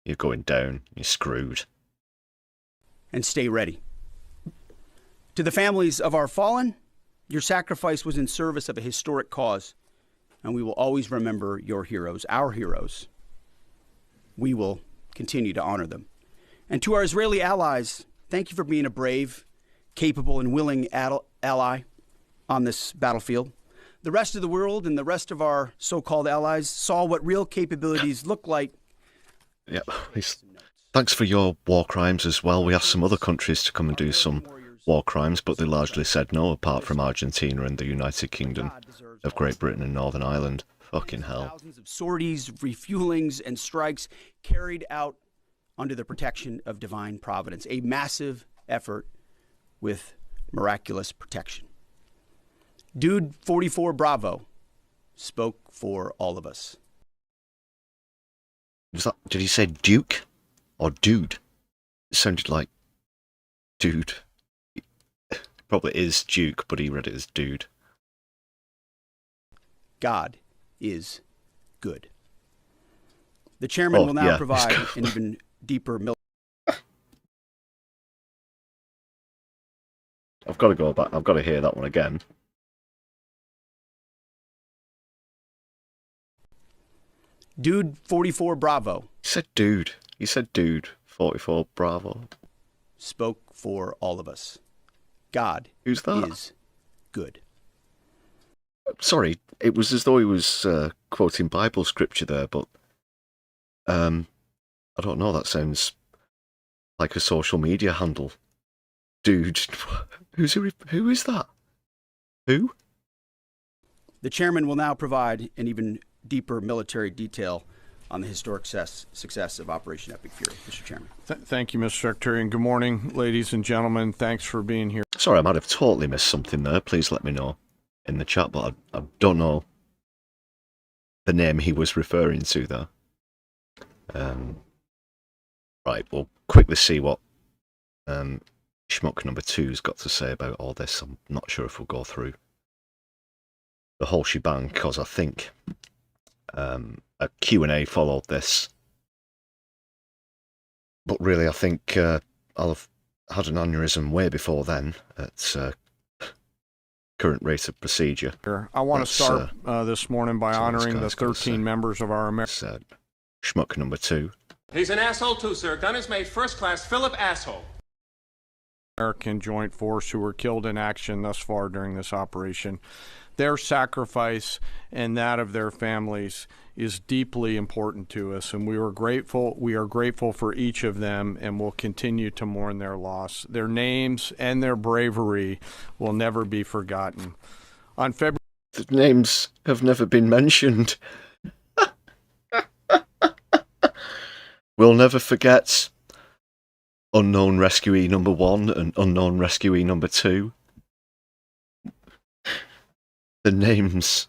You're going down. You're screwed.
And stay ready. To the families of our fallen, your sacrifice was in service of a historic cause, and we will always remember your heroes, our heroes. We will continue to honor them. And to our Israeli allies, thank you for being a brave, capable, and willing ally on this battlefield. The rest of the world and the rest of our so-called allies saw what real capabilities look like.
Yeah, thanks for your war crimes as well. We asked some other countries to come and do some war crimes, but they largely said no, apart from Argentina and the United Kingdom of Great Britain and Northern Ireland. Fucking hell.
Thousands of sorties, refuelings, and strikes carried out under the protection of divine providence. A massive effort with miraculous protection. Dude 44 Bravo spoke for all of us.
Did he say Duke or Dude? It sounded like Dude. It probably is Duke, but he read it as Dude.
God is good. The chairman will now provide an even deeper
I've got to go back. I've got to hear that one again.
Dude 44 Bravo.
He said dude. He said dude 44 Bravo.
Spoke for all of us. God
Who's that?
is good.
Sorry, it was as though he was quoting Bible scripture there, but I don't know, that sounds like a social media handle. Dude, who is that? Who?
The chairman will now provide an even deeper military detail on the historic success of Operation Epic Fury. Mr. Chairman.
Thank you, Mr. Secretary, and good morning, ladies and gentlemen. Thanks for being here.
Sorry, I might have totally missed something there. Please let me know in the chat, but I don't know the name he was referring to there. Right, we'll quickly see what Schmuck number 2's got to say about all this. I'm not sure if we'll go through the whole shebang, because I think a Q&A followed this. But really, I think I'll have had an aneurysm way before then at current rate of procedure.
I want to start this morning by honoring the 13 members of our American...
Schmuck number 2.
He's an asshole too, sir. Gun is made first class Philip asshole.
American Joint Force who were killed in action thus far during this operation. Their sacrifice and that of their families is deeply important to us, and we are grateful for each of them, and will continue to mourn their loss. Their names and their bravery will never be forgotten. On February...
The names have never been mentioned. We'll never forget Unknown Rescuee number 1 and Unknown Rescuee number 2. The names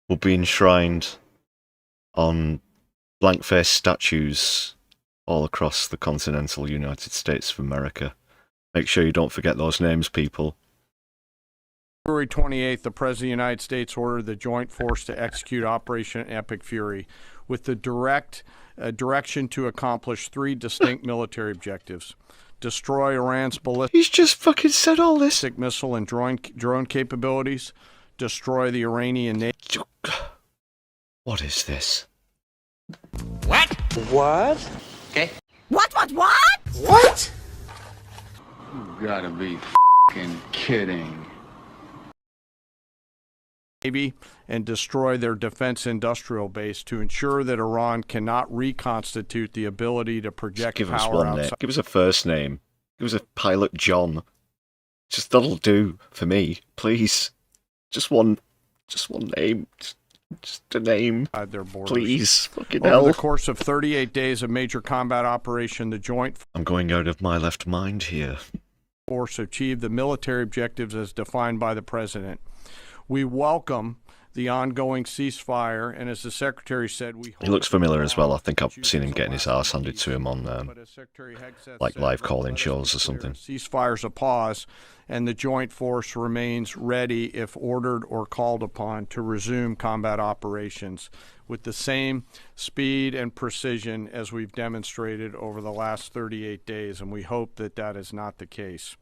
will be enshrined on blank-faced statues all across the continental United States of America. Make sure you don't forget those names, people.
February 28th, the President of the United States ordered the Joint Force to execute Operation Epic Fury with the direction to accomplish 3 distinct military objectives. Destroy Iran's ballistic...
He's just fucking said all this.
...missile and drone capabilities. Destroy the Iranian Navy.
What is this?
What?
What?
Okay.
What?
What?
You gotta be f***ing kidding.
Navy and destroy their defense industrial base to ensure that Iran cannot reconstitute the ability to project
give
power
us one
outside.
name. Give us a first name. Give us a pilot John. Just that'll do for me, please. Just one name. Just a name.
Their borders.
Please. Fucking
Over
hell.
the course of 38 days of major combat operation, the Joint
I'm going out of my left mind here.
Force achieved the military objectives as defined by the President. We welcome the ongoing ceasefire, and as the Secretary said,
he looks familiar as well. I think I've seen him getting his arse handed to him on like live call-in shows or something.
Ceasefire's a pause, and the joint force remains ready if ordered or called upon to resume combat operations with the same speed and precision as we've demonstrated over the last 38 days, and we hope that that is not the case.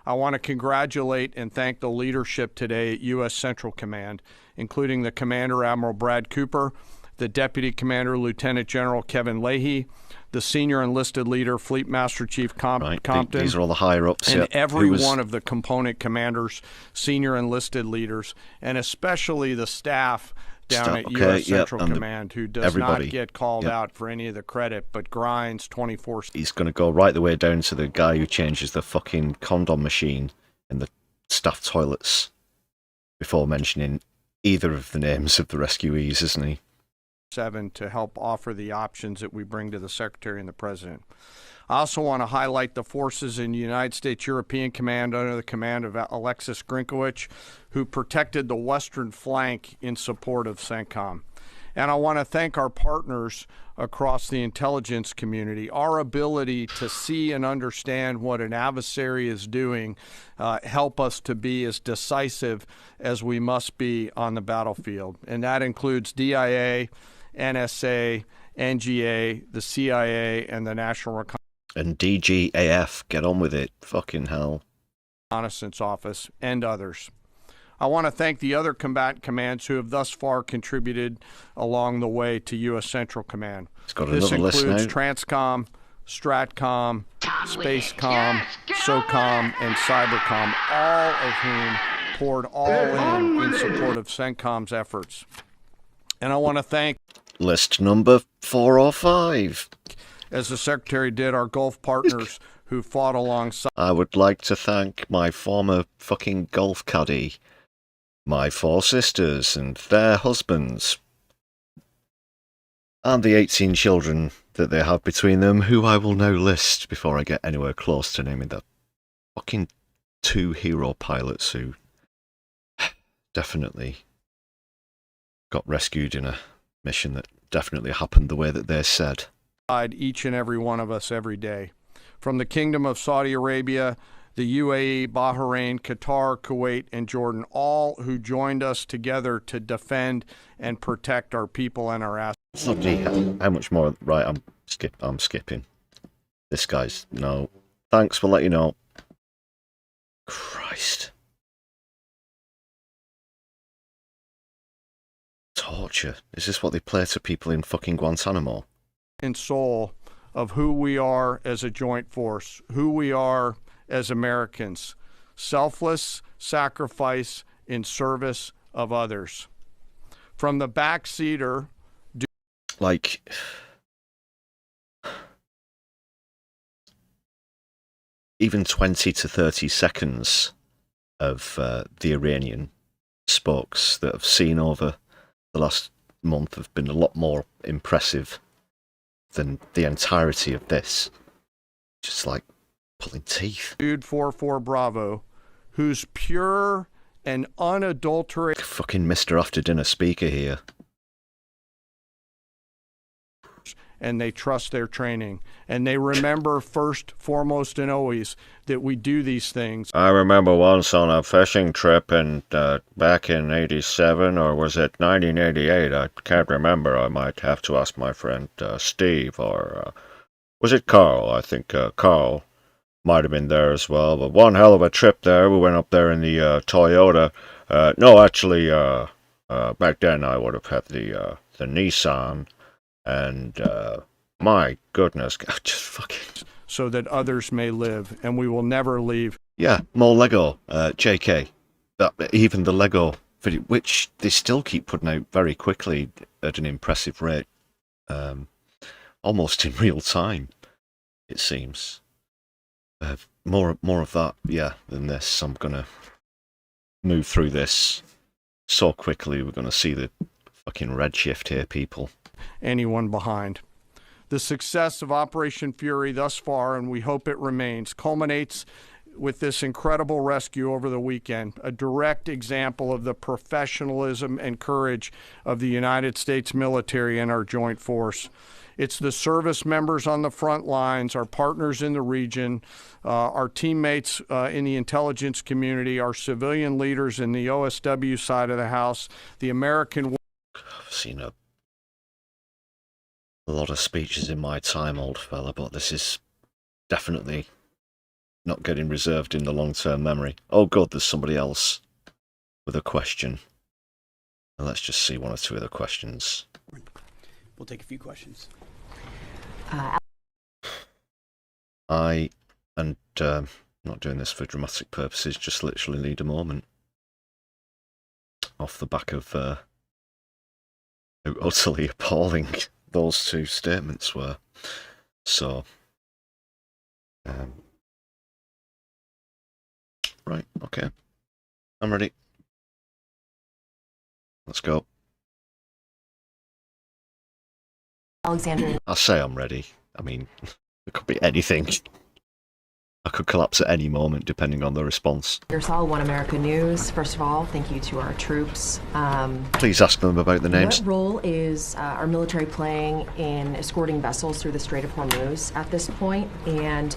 I want to congratulate and thank the leadership today at U.S. Central Command, including the Commander Admiral Brad Cooper, the Deputy Commander Lieutenant General Kevin Leahy, the Senior Enlisted Leader Fleet Master Chief Compton.
These are all the higher-ups.
And every one of the component commanders, senior enlisted leaders, and especially the staff down at U.S. Central Command, who does not get called out for any of the credit, but grinds 24/7.
He's going to go right the way down to the guy who changes the fucking condom machine in the staff toilets before mentioning either of the names of the rescuees, isn't he?
To help offer the options that we bring to the Secretary and the President. I also want to highlight the forces in the United States European Command under the command of Alexis Grinkowicz, who protected the western flank in support of CENTCOM. And I want to thank our partners across the intelligence community. Our ability to see and understand what an adversary is doing help us to be as decisive as we must be on the battlefield. And that includes DIA, NSA, NGA, the CIA, and the National Reconnaissance
and DGAF, get on with it, fucking hell.
Office, and others. I want to thank the other combatant commands who have thus far contributed along the way to U.S. Central Command. This includes TRANSCOM, STRATCOM, SPACECOM, SOCOM, and CyberCom, all of whom poured all in support of CENTCOM's efforts. And I want to thank
list number 4 or 5.
As the Secretary did, our Gulf partners who fought alongside.
I would like to thank my former fucking golf caddy, my 4 sisters and their husbands, and the 18 children that they have between them, who I will now list before I get anywhere close to naming the fucking 2 hero pilots who definitely got rescued in a mission that definitely happened the way that they said.
Each and every one of us every day. From the Kingdom of Saudi Arabia, the UAE, Bahrain, Qatar, Kuwait, and Jordan, all who joined us together to defend and protect our people and our assets.
How much more? Right, I'm skipping. This guy's no. Thanks, we'll let you know. Christ. Torture. Is this what they play to people in fucking Guantanamo?
And soul of who we are as a joint force, who we are as Americans. Selfless sacrifice in service of others. From the backseater.
Like, even 20 to 30 seconds of the Iranian spokes that I've seen over the last month have been a lot more impressive than the entirety of this. Just like pulling teeth.
Dude 44 Bravo, who's pure and unadulterated.
Fucking Mr. After Dinner speaker here.
And they trust their training. And they remember first, foremost, and always that we do these things.
I remember once on a fishing trip back in 87, or was it 1988? I can't remember. I might have to ask my friend Steve, or was it Carl? I think Carl might have been there as well. But one hell of a trip there. We went up there in the Toyota. No, actually, back then I would have had the Nissan. And my goodness, just fucking.
So that others may live, and we will never leave.
Yeah, more Lego, JK. Even the Lego video, which they still keep putting out very quickly at an impressive rate, almost in real time, it seems. More of that, yeah, than this. I'm gonna move through this so quickly. We're gonna see the fucking redshift here, people.
Anyone behind. The success of Operation Fury thus far, and we hope it remains, culminates with this incredible rescue over the weekend, a direct example of the professionalism and courage of the United States military and our joint force. It's the service members on the front lines, our partners in the region, our teammates in the intelligence community, our civilian leaders in the OSW side of the house, the American...
I've seen a lot of speeches in my time, old fella, but this is definitely not getting reserved in the long-term memory. Oh god, there's somebody else with a question. And let's just see one or two of the questions.
We'll take a few questions.
Not doing this for dramatic purposes, just literally need a moment. Off the back of how utterly appalling those two statements were. So, right, okay. I'm ready. Let's go.
Alexander.
I say I'm ready. I mean, it could be anything. I could collapse at any moment, depending on the response.
Sol, One America News. First of all, thank you to our troops.
Please ask them about the names.
What role is our military playing in escorting vessels through the Strait of Hormuz at this point? And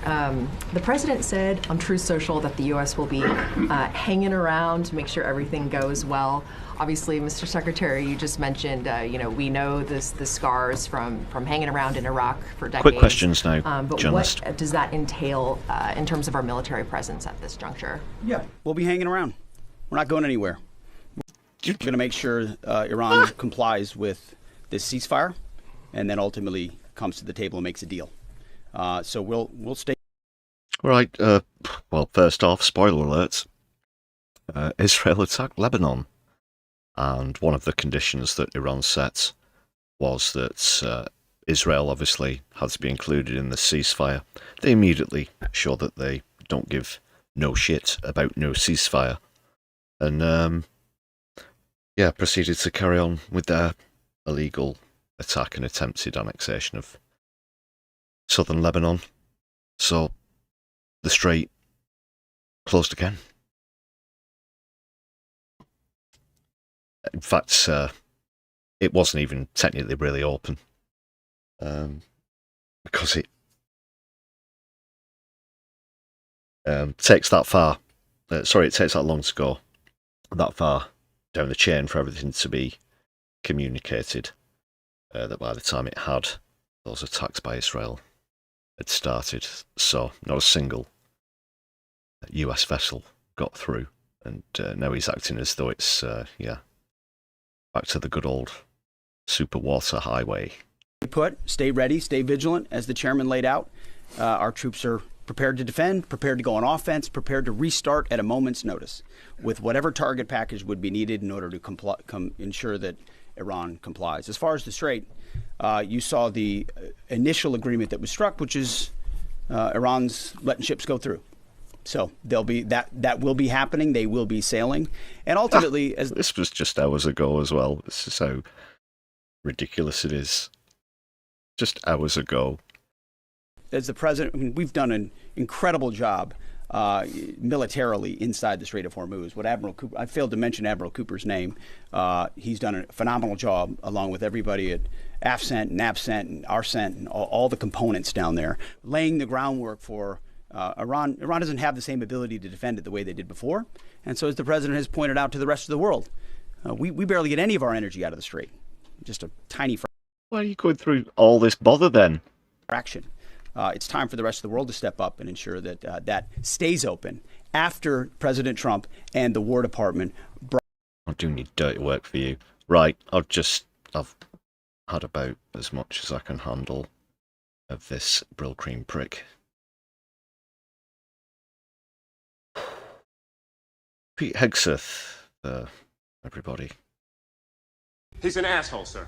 the president said on Truth Social that the U.S. will be hanging around to make sure everything goes well. Obviously, Mr. Secretary, you just mentioned, we know the scars from hanging around in Iraq for decades.
Quick questions now,
but
journalist.
what does that entail in terms of our military presence at this juncture?
Yeah, we'll be hanging around. We're not going anywhere. We're going to make sure Iran complies with this ceasefire, and then ultimately comes to the table and makes a deal. So we'll stay.
Right. Well, first off, spoiler alert. Israel attacked Lebanon. And one of the conditions that Iran set was that Israel obviously had to be included in the ceasefire. They immediately show that they don't give no shit about no ceasefire. And, proceeded to carry on with their illegal attack and attempted annexation of southern Lebanon. So, the strait closed again. In fact, it wasn't even technically really open, because it takes that far. It takes that long to go that far down the chain for everything to be communicated. That by the time it had, those attacks by Israel had started. So not a single US vessel got through, and now he's acting as though it's back to the good old superwater highway.
Stay ready, stay vigilant, as the chairman laid out. Our troops are prepared to defend, prepared to go on offense, prepared to restart at a moment's notice with whatever target package would be needed in order to ensure that Iran complies. As far as the strait, you saw the initial agreement that was struck, which is Iran's letting ships go through. So they'll be that will be happening. They will be sailing, and ultimately, as
this was just hours ago as well. This is how ridiculous it is. Just hours ago.
As the president, I mean, we've done an incredible job militarily inside the Strait of Hormuz. What Admiral Cooper, I failed to mention Admiral Cooper's name. He's done a phenomenal job, along with everybody at AFCENT and ABCENT and ARCENT and all the components down there, laying the groundwork for. Iran doesn't have the same ability to defend it the way they did before. And so, as the president has pointed out to the rest of the world, we barely get any of our energy out of the strait. Just a tiny fraction.
Why are you going through all this bother then?
It's time for the rest of the world to step up and ensure that that stays open after President Trump and the War Department.
I do need dirty work for you. Right, I've had about as much as I can handle of this Brill Cream prick. Pete Hegseth, everybody.
He's an asshole, sir.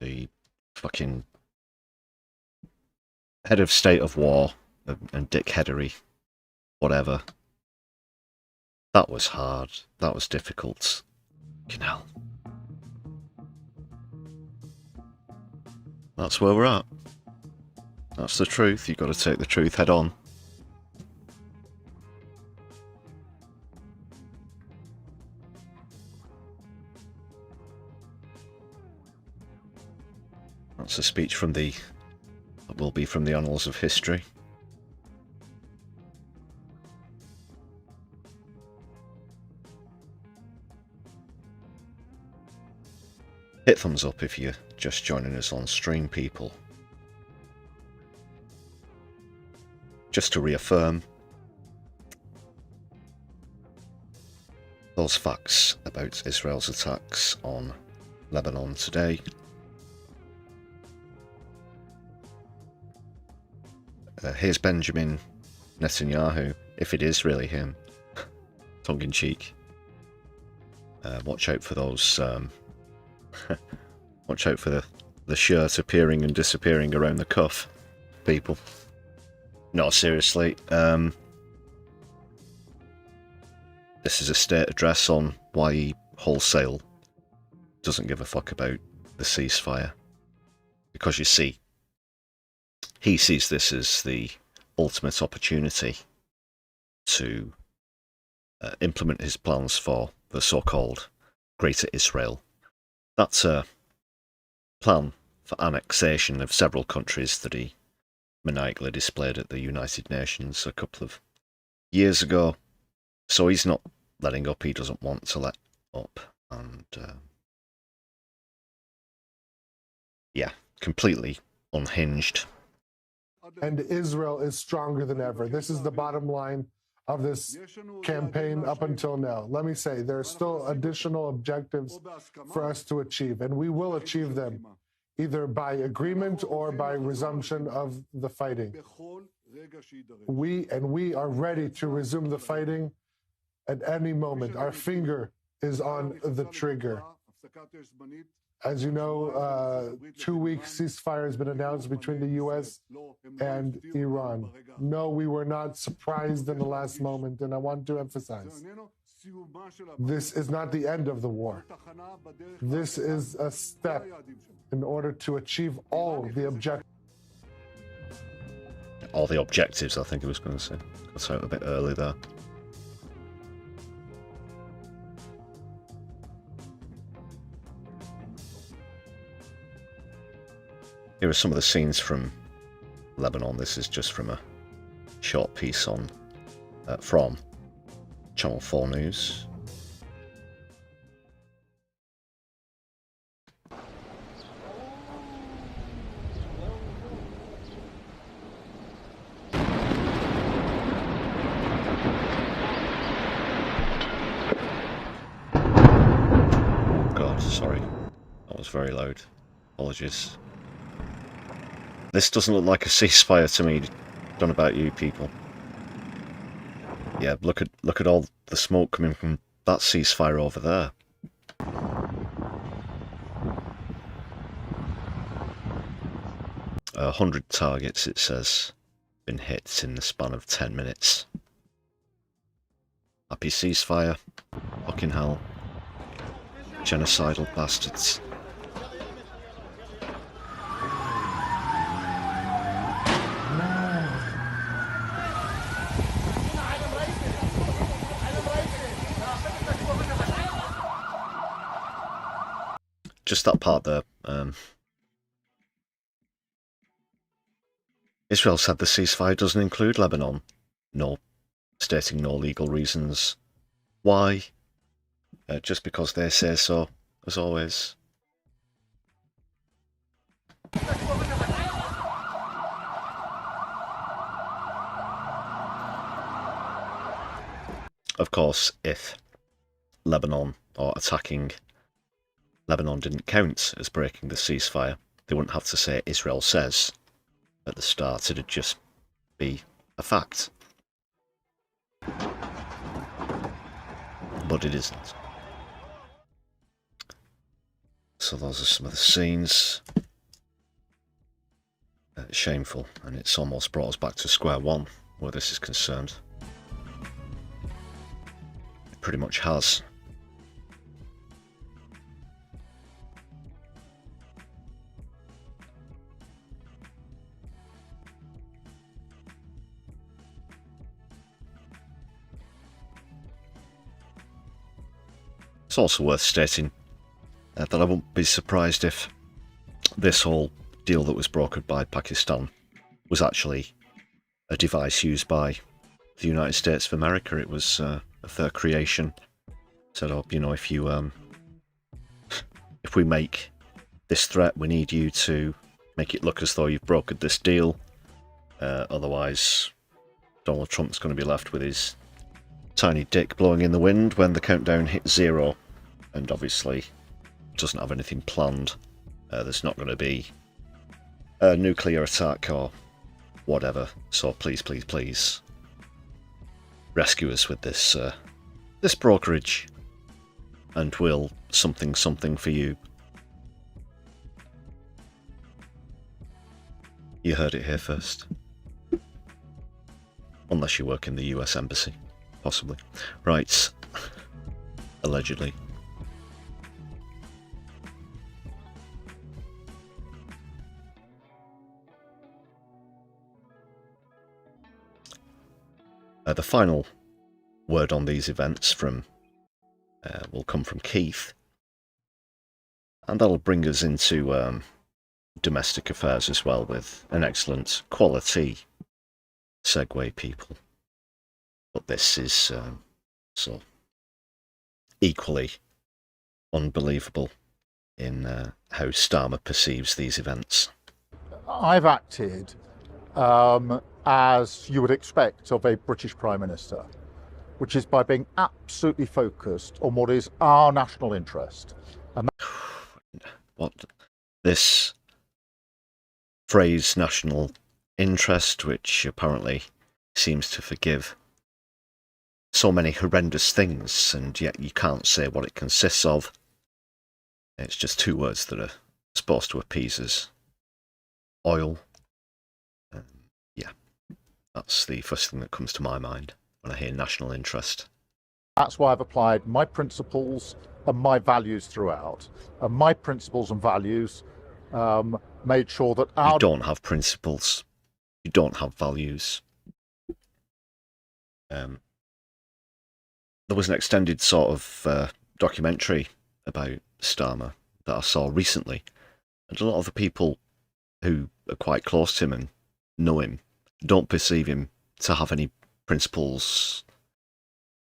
The fucking head of state of war and dickheadery, whatever. That was hard. That was difficult. Fucking hell. That's where we're at. That's the truth. You've got to take the truth head on. That's a speech from that will be from the annals of history. Hit thumbs up if you're just joining us on stream, people. Just to reaffirm those facts about Israel's attacks on Lebanon today. Here's Benjamin Netanyahu, if it is really him, tongue-in-cheek. Watch out for those, watch out for the shirt appearing and disappearing around the cuff, people. No, seriously, this is a state address on why he wholesale doesn't give a fuck about the ceasefire. Because you see, he sees this as the ultimate opportunity to implement his plans for the so-called Greater Israel. That's a plan for annexation of several countries that he maniacally displayed at the United Nations a couple of years ago. So he's not letting up, he doesn't want to let up. And yeah, completely unhinged.
And Israel is stronger than ever. This is the bottom line of this campaign up until now. Let me say, there are still additional objectives for us to achieve, and we will achieve them, either by agreement or by resumption of the fighting. We are ready to resume the fighting at any moment. Our finger is on the trigger. As you know, 2-week ceasefire has been announced between the U.S. and Iran. No, we were not surprised in the last moment, and I want to emphasize, this is not the end of the war. This is a step in order to achieve all the objectives.
All the objectives, I think I was going to say. Got out a bit early there. Here are some of the scenes from Lebanon. This is just from a short piece on from Channel 4 News. God, sorry. That was very loud. Apologies. This doesn't look like a ceasefire to me. Don't know about you people. Yeah, look at all the smoke coming from that ceasefire over there. 100 targets, it says, been hit in the span of 10 minutes. Happy ceasefire. Fucking hell. Genocidal bastards. Just that part there. Israel said the ceasefire doesn't include Lebanon. No, stating no legal reasons. Why? Just because they say so, as always. Of course, if Lebanon or attacking Lebanon didn't count as breaking the ceasefire, they wouldn't have to say Israel says at the start. It'd just be a fact. But it isn't. So those are some of the scenes. Shameful, and it's almost brought us back to square one where this is concerned. It pretty much has. It's also worth stating that I won't be surprised if this whole deal that was brokered by Pakistan was actually a device used by the United States of America. It was of their creation. Said, oh, you know, if we make this threat, we need you to make it look as though you've brokered this deal. Otherwise, Donald Trump's going to be left with his tiny dick blowing in the wind when the countdown hits 0. And obviously, doesn't have anything planned. There's not going to be a nuclear attack or whatever. So please, please, please, rescue us with this this brokerage, and we'll something for you. You heard it here first. Unless you work in the US Embassy, possibly. Right. Allegedly. The final word on these events will come from Keith, and that'll bring us into domestic affairs as well, with an excellent quality segue, people. But this is so equally unbelievable in how Starmer perceives these events.
I've acted as you would expect of a British Prime Minister, which is by being absolutely focused on what is our national interest. And
what this phrase, national interest, which apparently seems to forgive so many horrendous things, and yet you can't say what it consists of. It's just two words that are supposed to appease us. Oil. Yeah, that's the first thing that comes to my mind when I hear national interest.
That's why I've applied my principles and my values throughout. And my principles and values made sure that our...
You don't have principles. You don't have values. There was an extended sort of documentary about Starmer that I saw recently, and a lot of the people who are quite close to him and know him don't perceive him to have any principles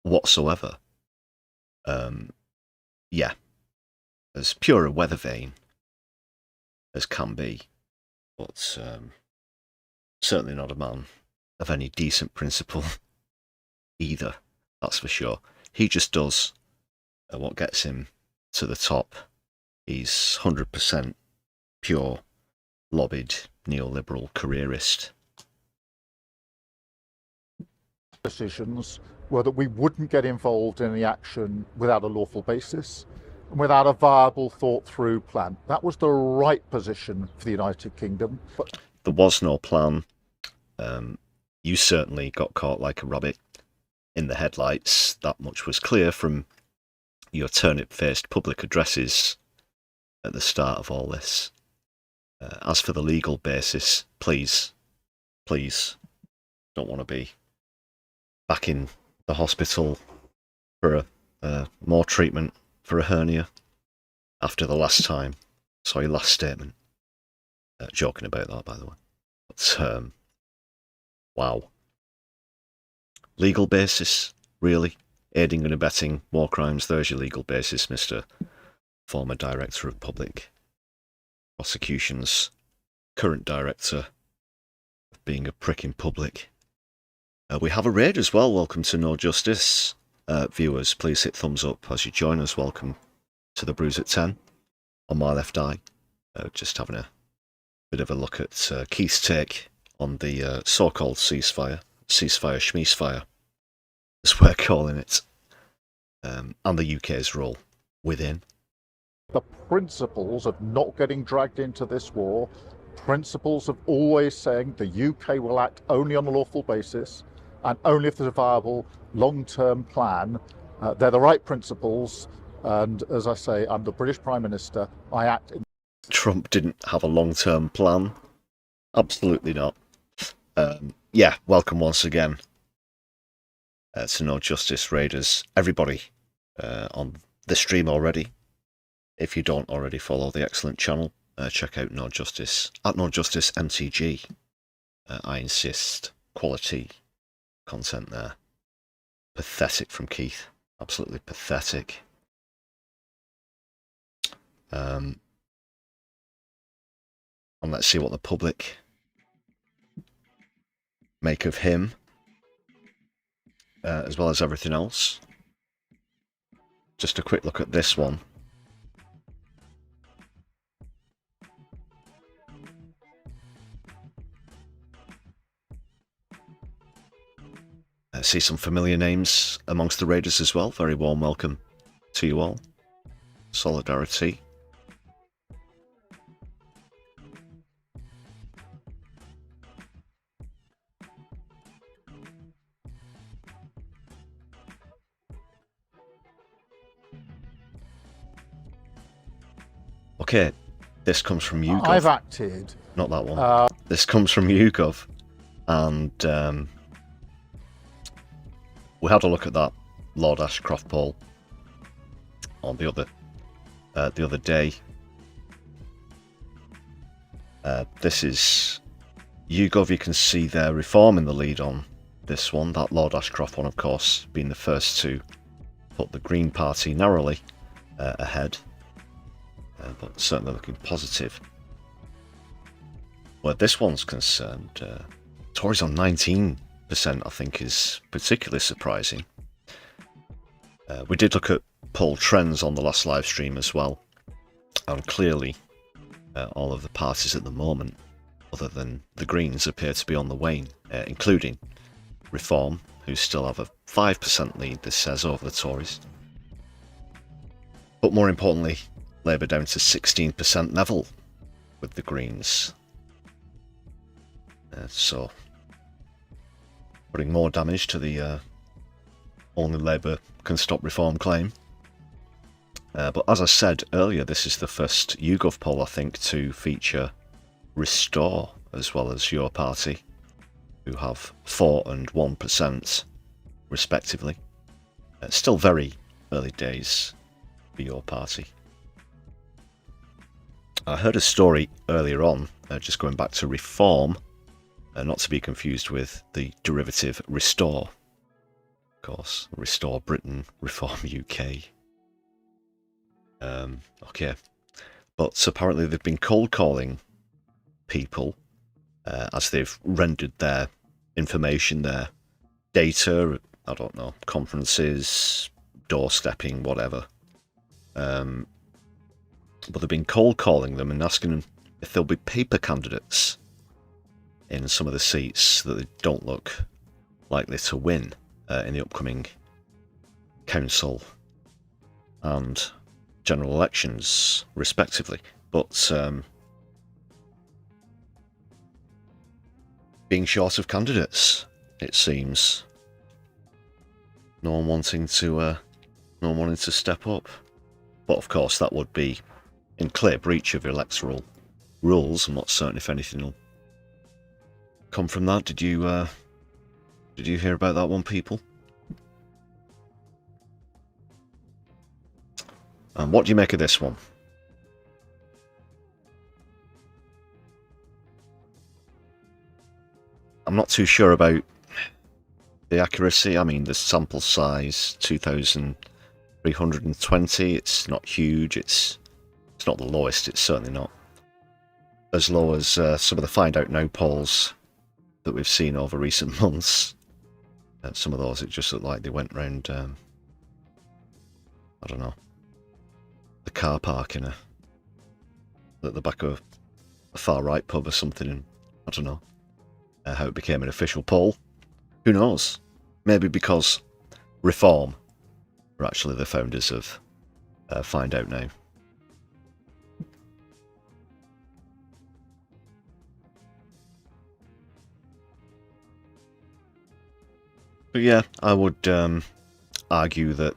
whatsoever. Yeah, as pure a weather vane as can be, but certainly not a man of any decent principle either, that's for sure. He just does what gets him to the top. He's 100% pure, lobbied, neoliberal careerist.
Decisions were that we wouldn't get involved in the action without a lawful basis and without a viable, thought-through plan. That was the right position for the United Kingdom. But
there was no plan. You certainly got caught like a rabbit in the headlights. That much was clear from your turnip-faced public addresses at the start of all this. As for the legal basis, please, don't want to be back in the hospital for more treatment for a hernia after the last time. Saw your last statement. Joking about that, by the way. But, wow. Legal basis? Really? Aiding and abetting war crimes? There's your legal basis, Mr. Former Director of Public Prosecutions, current Director of being a prick in public. We have a raid as well. Welcome to No Justice. Viewers, please hit thumbs up as you join us. Welcome to the Brews at 10 on my left eye. Just having a bit of a look at Keith's take on the so-called ceasefire, Schmeis-Fire, as we're calling it, and the UK's role within.
the principles of not getting dragged into this war, principles of always saying the UK will act only on a lawful basis and only if there's a viable long-term plan. They're the right principles, and as I say, I'm the British Prime Minister. I act in...
Trump didn't have a long-term plan. Absolutely not. Yeah, welcome once again to No Justice Raiders. Everybody on the stream already, if you don't already follow the excellent channel, check out No Justice at No Justice MTG. I insist, quality content there. Pathetic from Keith, absolutely pathetic. And let's see what the public make of him, as well as everything else. Just a quick look at this one. See some familiar names amongst the raiders as well. Very warm welcome to you all. Solidari-Tea. Okay, this comes from you, Gov.
I've acted.
Not that one. This comes from you, Gov. And we had a look at that Lord Ashcroft poll on the other day. This is YouGov. You can see their Reform in the lead on this one. That Lord Ashcroft one, of course, being the first to put the Green Party narrowly ahead, but certainly looking positive. Where this one's concerned, Tories on 19%, I think, is particularly surprising. We did look at poll trends on the last live stream as well, and clearly all of the parties at the moment, other than the Greens, appear to be on the wane, including Reform, who still have a 5% lead, this says, over the Tories. But more importantly, Labour down to 16% level with the Greens. So, putting more damage to the only Labour can stop Reform claim. But as I said earlier, this is the first YouGov poll, I think, to feature Restore as well as Your Party, who have 4 and 1% respectively. Still very early days for Your Party. I heard a story earlier on, just going back to Reform, not to be confused with the derivative Restore. Of course, Restore Britain, Reform UK. Okay, but apparently they've been cold calling people as they've rendered their information, their data, I don't know, conferences, doorstepping, whatever. But they've been cold calling them and asking them if there'll be paper candidates in some of the seats that they don't look likely to win in the upcoming council and general elections, respectively. But being short of candidates, it seems. No one wanting to step up. But of course, that would be in clear breach of electoral rules, and what certain, if anything, will come from that. Did you hear about that one, people? And what do you make of this one? I'm not too sure about the accuracy. I mean, the sample size, 2,320. It's not huge. It's not the lowest. It's certainly not as low as some of the Find Out Now polls that we've seen over recent months. Some of those, it just looked like they went round, I don't know, the car park at the back of a far-right pub or something, and I don't know how it became an official poll. Who knows? Maybe because Reform were actually the founders of Find Out Now. But yeah, I would argue that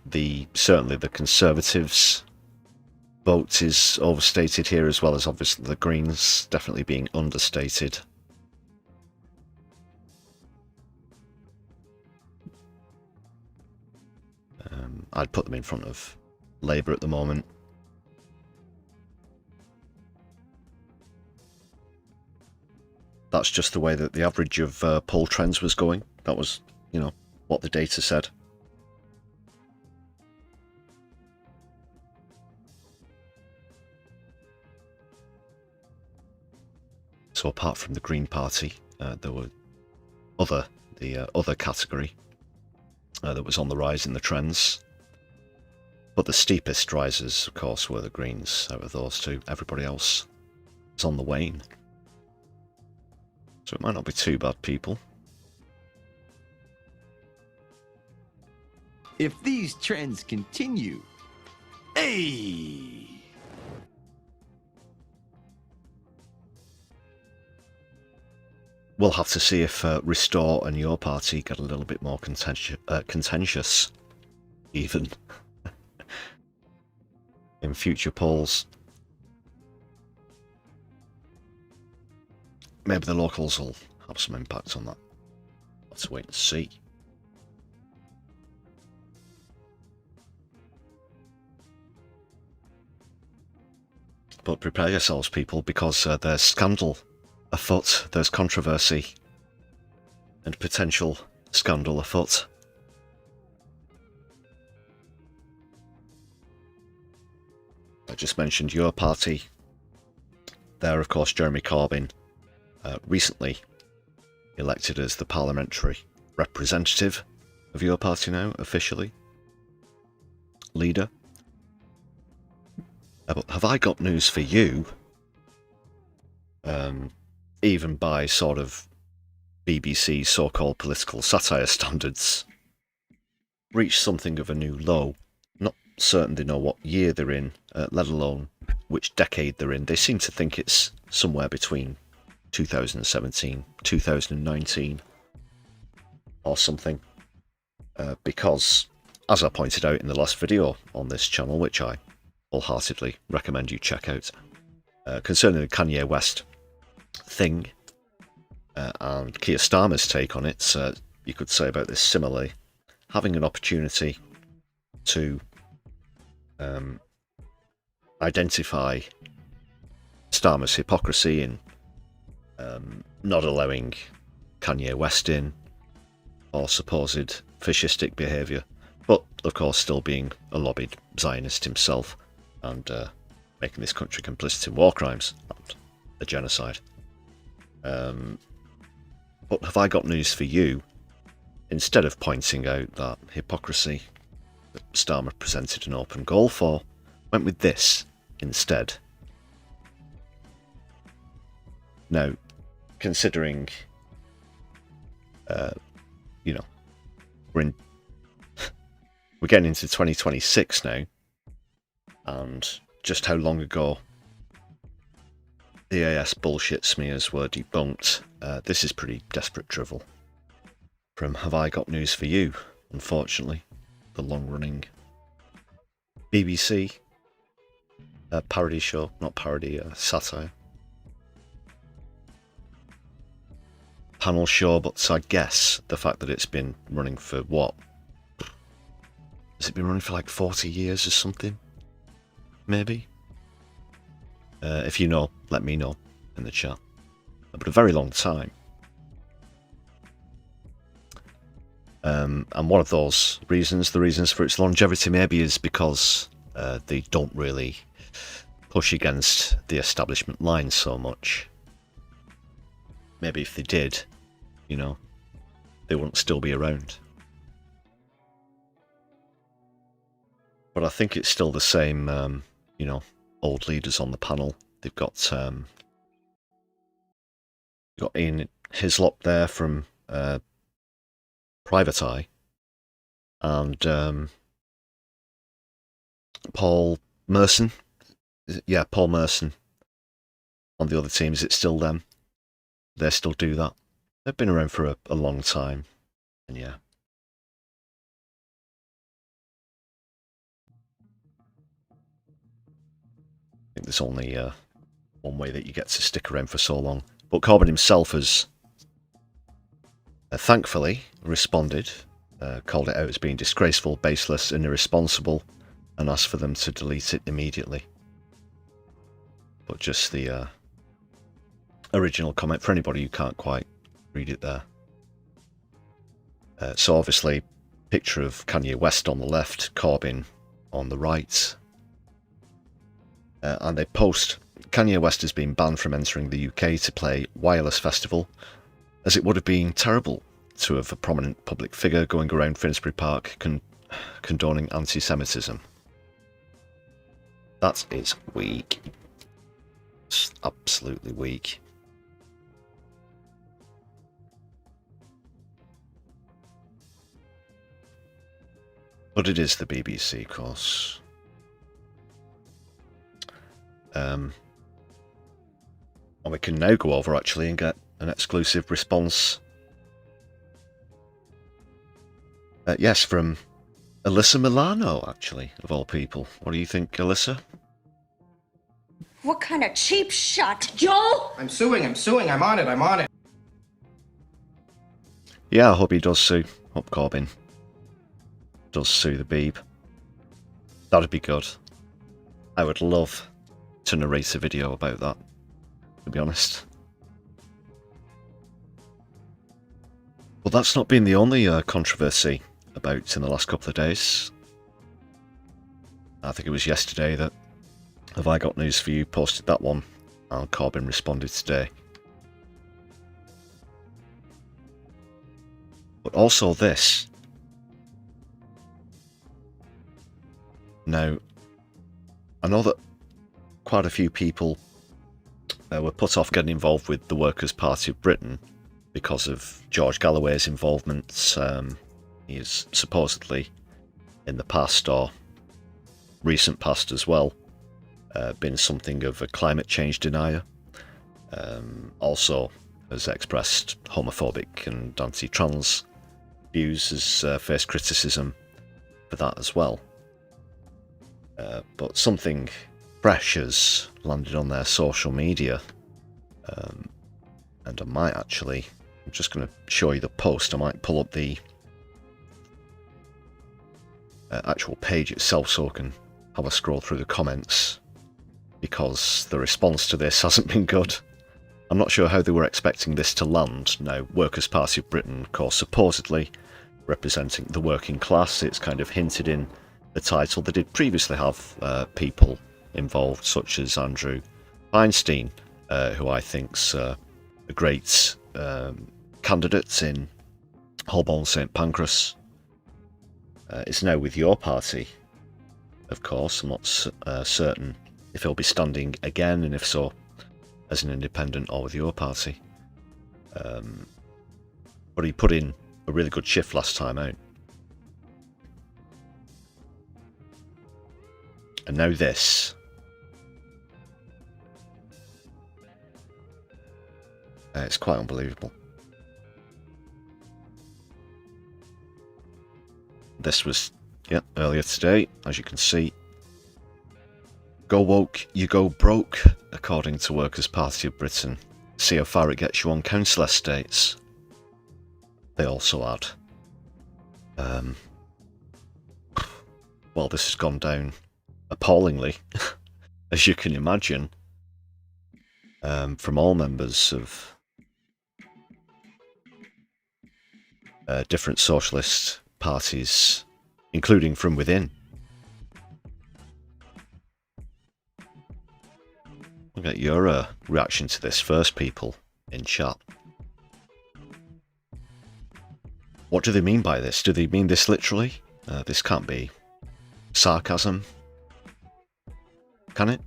certainly the Conservatives' vote is overstated here, as well as obviously the Greens definitely being understated. I'd put them in front of Labour at the moment. That's just the way that the average of poll trends was going. That was, you know, what the data said. So apart from the Green Party, there were the other category that was on the rise in the trends. But the steepest rises, of course, were the Greens out of those two. Everybody else is on the wane. So it might not be too bad, people.
If these trends continue, hey!
We'll have to see if Restore and your party get a little bit more contentious, even, in future polls. Maybe the locals will have some impact on that. Let's wait and see. But prepare yourselves, people, because there's scandal afoot, there's controversy and potential scandal afoot. I just mentioned your party. There, of course, Jeremy Corbyn, recently elected as the parliamentary representative of your party now, officially. Leader. But have I got news for you? Even by sort of BBC so-called political satire standards, reached something of a new low. Not certain they know what year they're in, let alone which decade they're in. They seem to think it's somewhere between 2017, 2019 or something. Because, as I pointed out in the last video on this channel, which I wholeheartedly recommend you check out, concerning the Kanye West thing and Keir Starmer's take on it, you could say about this similarly, having an opportunity to identify Starmer's hypocrisy in not allowing Kanye West in, or supposed fascistic behaviour, but of course still being a lobbied Zionist himself and making this country complicit in war crimes and a genocide. But have I got news for you? Instead of pointing out that hypocrisy that Starmer presented an open goal for, went with this instead. Now, considering, you know, we're getting into 2026 now, and just how long ago the AS bullshit smears were debunked, this is pretty desperate drivel from Have I Got News For You, unfortunately, the long-running BBC parody show, not parody, satire. Panel show, but I guess the fact that it's been running for what? Has it been running for like 40 years or something? Maybe? If you know, let me know in the chat. But a very long time. And one of those reasons, the reasons for its longevity maybe, is because they don't really push against the establishment line so much. Maybe if they did, you know, they wouldn't still be around. But I think it's still the same, you know, old leaders on the panel. They've got Ian Hislop there from Private Eye, and Paul Merson. Yeah, Paul Merson on the other team. Is it still them? They still do that. They've been around for a long time, and yeah. I think there's only one way that you get to stick around for so long. But Corbyn himself has thankfully responded, called it out as being disgraceful, baseless and irresponsible, and asked for them to delete it immediately. But just the original comment for anybody who can't quite read it there. So obviously, picture of Kanye West on the left, Corbyn on the right. And they post, Kanye West has been banned from entering the UK to play Wireless Festival, as it would have been terrible to have a prominent public figure going around Finsbury Park condoning anti-Semitism. That is weak. It's absolutely weak. But it is the BBC, of course. And we can now go over actually and get an exclusive response. Yes, from Alyssa Milano, actually, of all people. What do you think, Alyssa?
What kind of cheap shot, Joel?
I'm suing, I'm on it.
Yeah, I hope he does sue. Hope Corbyn does sue the Beeb. That'd be good. I would love to narrate a video about that, to be honest. Well, that's not been the only controversy about in the last couple of days. I think it was yesterday that Have I Got News For You posted that one, and Corbyn responded today. But also this. Now, I know that quite a few people were put off getting involved with the Workers' Party of Britain because of George Galloway's involvement. He is supposedly, in the past or recent past as well, been something of a climate change denier. Also has expressed homophobic and anti-trans views, has faced criticism for that as well. But something fresh has landed on their social media, and I might actually, I'm just going to show you the post. I might pull up the actual page itself so I can have a scroll through the comments, because the response to this hasn't been good. I'm not sure how they were expecting this to land. Now, Workers' Party of Britain, of course, supposedly representing the working class. It's kind of hinted in the title. They did previously have people involved, such as Andrew Feinstein, who I think's a great candidate in Holborn St Pancras. It's now with your party, of course. I'm not certain if he'll be standing again, and if so, as an independent or with your party. But he put in a really good shift last time out. And now this. It's quite unbelievable. This was, earlier today, as you can see. Go woke, you go broke, according to Workers' Party of Britain. See how far it gets you on council estates. They also add. Well, this has gone down appallingly, as you can imagine, from all members of different socialist parties, including from within. I'll get your reaction to this first, people in chat. What do they mean by this? Do they mean this literally? This can't be sarcasm, can it?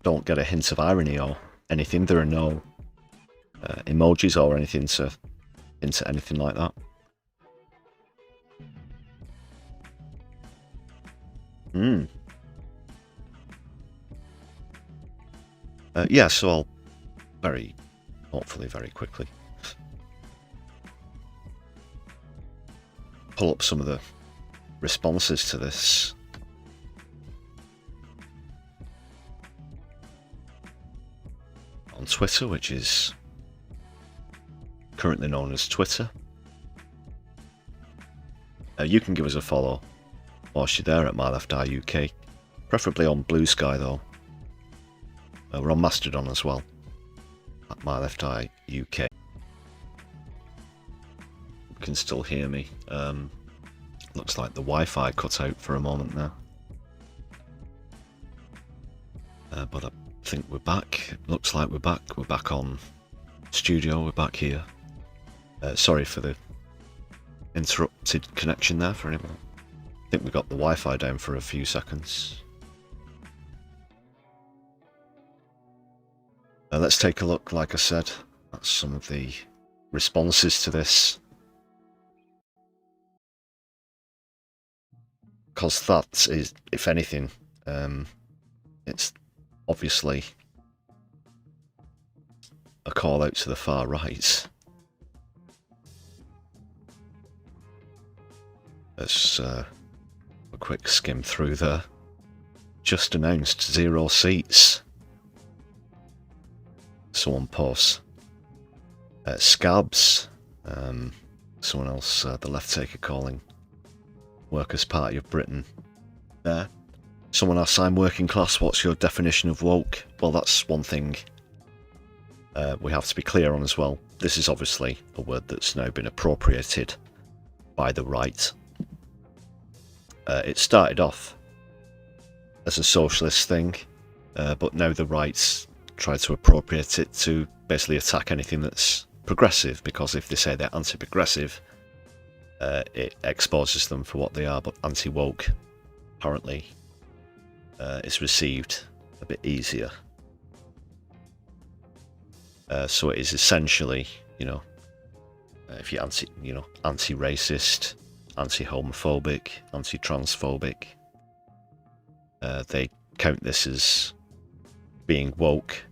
Don't get a hint of irony or anything. There are no emojis or anything to hint at anything like that. Yeah, so I'll hopefully very quickly pull up some of the responses to this. On Twitter, which is currently known as Twitter. You can give us a follow whilst you're there at MyLeftI UK. Preferably on Blue Sky though. We're on Mastodon as well at MyLeftI UK. You can still hear me. Looks like the Wi-Fi cut out for a moment there. But I think we're back. Looks like we're back. We're back on studio. We're back here. Sorry for the interrupted connection there for anyone. I think we got the Wi-Fi down for a few seconds. Let's take a look, like I said, at some of the responses to this. Because that is, if anything, it's obviously a call out to the far right. Let's a quick skim through there. Just announced 0 seats. Someone posts. Scabs. Someone else, the left taker calling Workers' Party of Britain. There. Someone asks, I'm working class, what's your definition of woke? Well, that's one thing we have to be clear on as well. This is obviously a word that's now been appropriated by the right. It started off as a socialist thing, but now the right's tried to appropriate it to basically attack anything that's progressive, because if they say they're anti-progressive, it exposes them for what they are, but anti-woke apparently is received a bit easier. So it is essentially, you know, if you're anti-racist, anti-homophobic, anti-transphobic, they count this as being woke.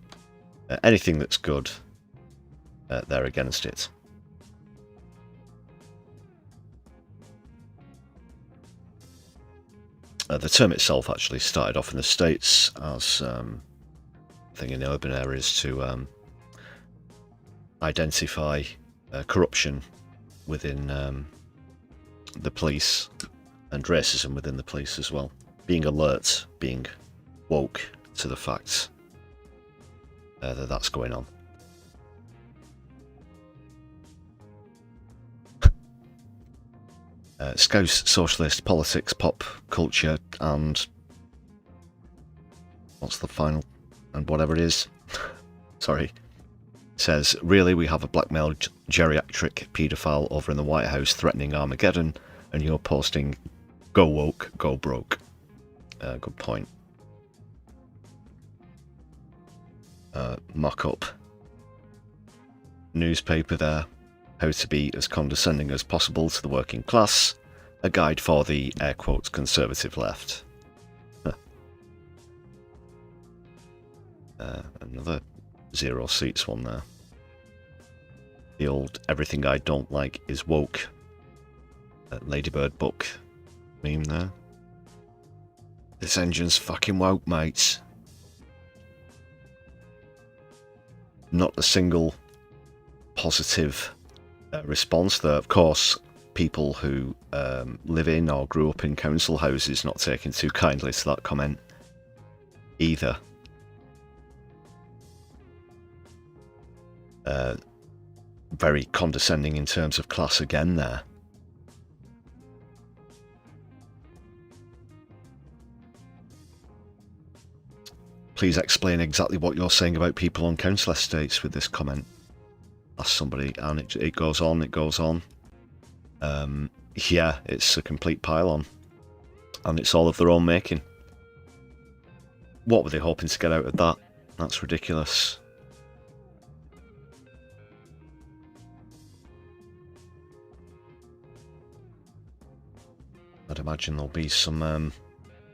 Anything that's good, they're against it. The term itself actually started off in the States as a thing in the urban areas to identify corruption within the police and racism within the police as well. Being alert, being woke to the fact that that's going on. Scouse, socialist, politics, pop culture, and what's the final, and whatever it is, sorry, says, really, we have a blackmailed geriatric paedophile over in the White House threatening Armageddon, and you're posting, go woke, go broke. Good point. Mock-up newspaper there. How to be as condescending as possible to the working class. A guide for the, air quotes, conservative left. Another 0 seats one there. The old everything I don't like is woke Ladybird book meme there. This engine's fucking woke, mates. Not a single positive response there. Of course, people who live in or grew up in council houses not taking too kindly to that comment either. Very condescending in terms of class again there. Please explain exactly what you're saying about people on council estates with this comment. Ask somebody, and it goes on, it goes on. Yeah, it's a complete pile-on. And it's all of their own making. What were they hoping to get out of that? That's ridiculous. I'd imagine there'll be some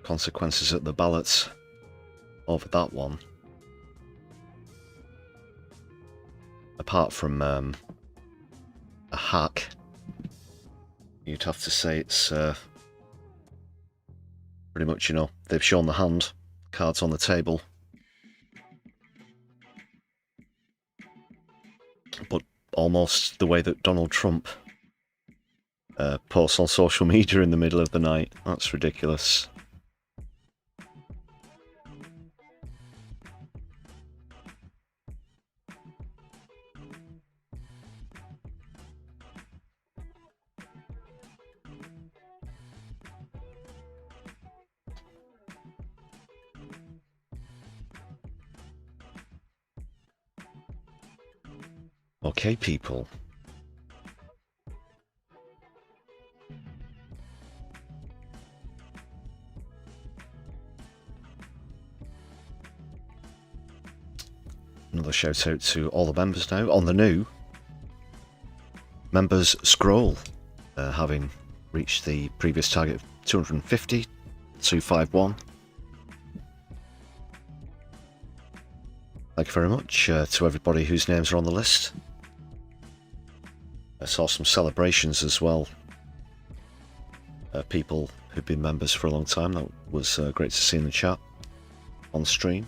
consequences at the ballots over that one. Apart from a hack, you'd have to say it's pretty much, you know, they've shown the hand, cards on the table. But almost the way that Donald Trump posts on social media in the middle of the night. That's ridiculous. Okay, people. Another shout out to all the members now on the new members scroll, having reached the previous target of 250, 251. Thank you very much to everybody whose names are on the list. I saw some celebrations as well. People who've been members for a long time. That was great to see in the chat on stream.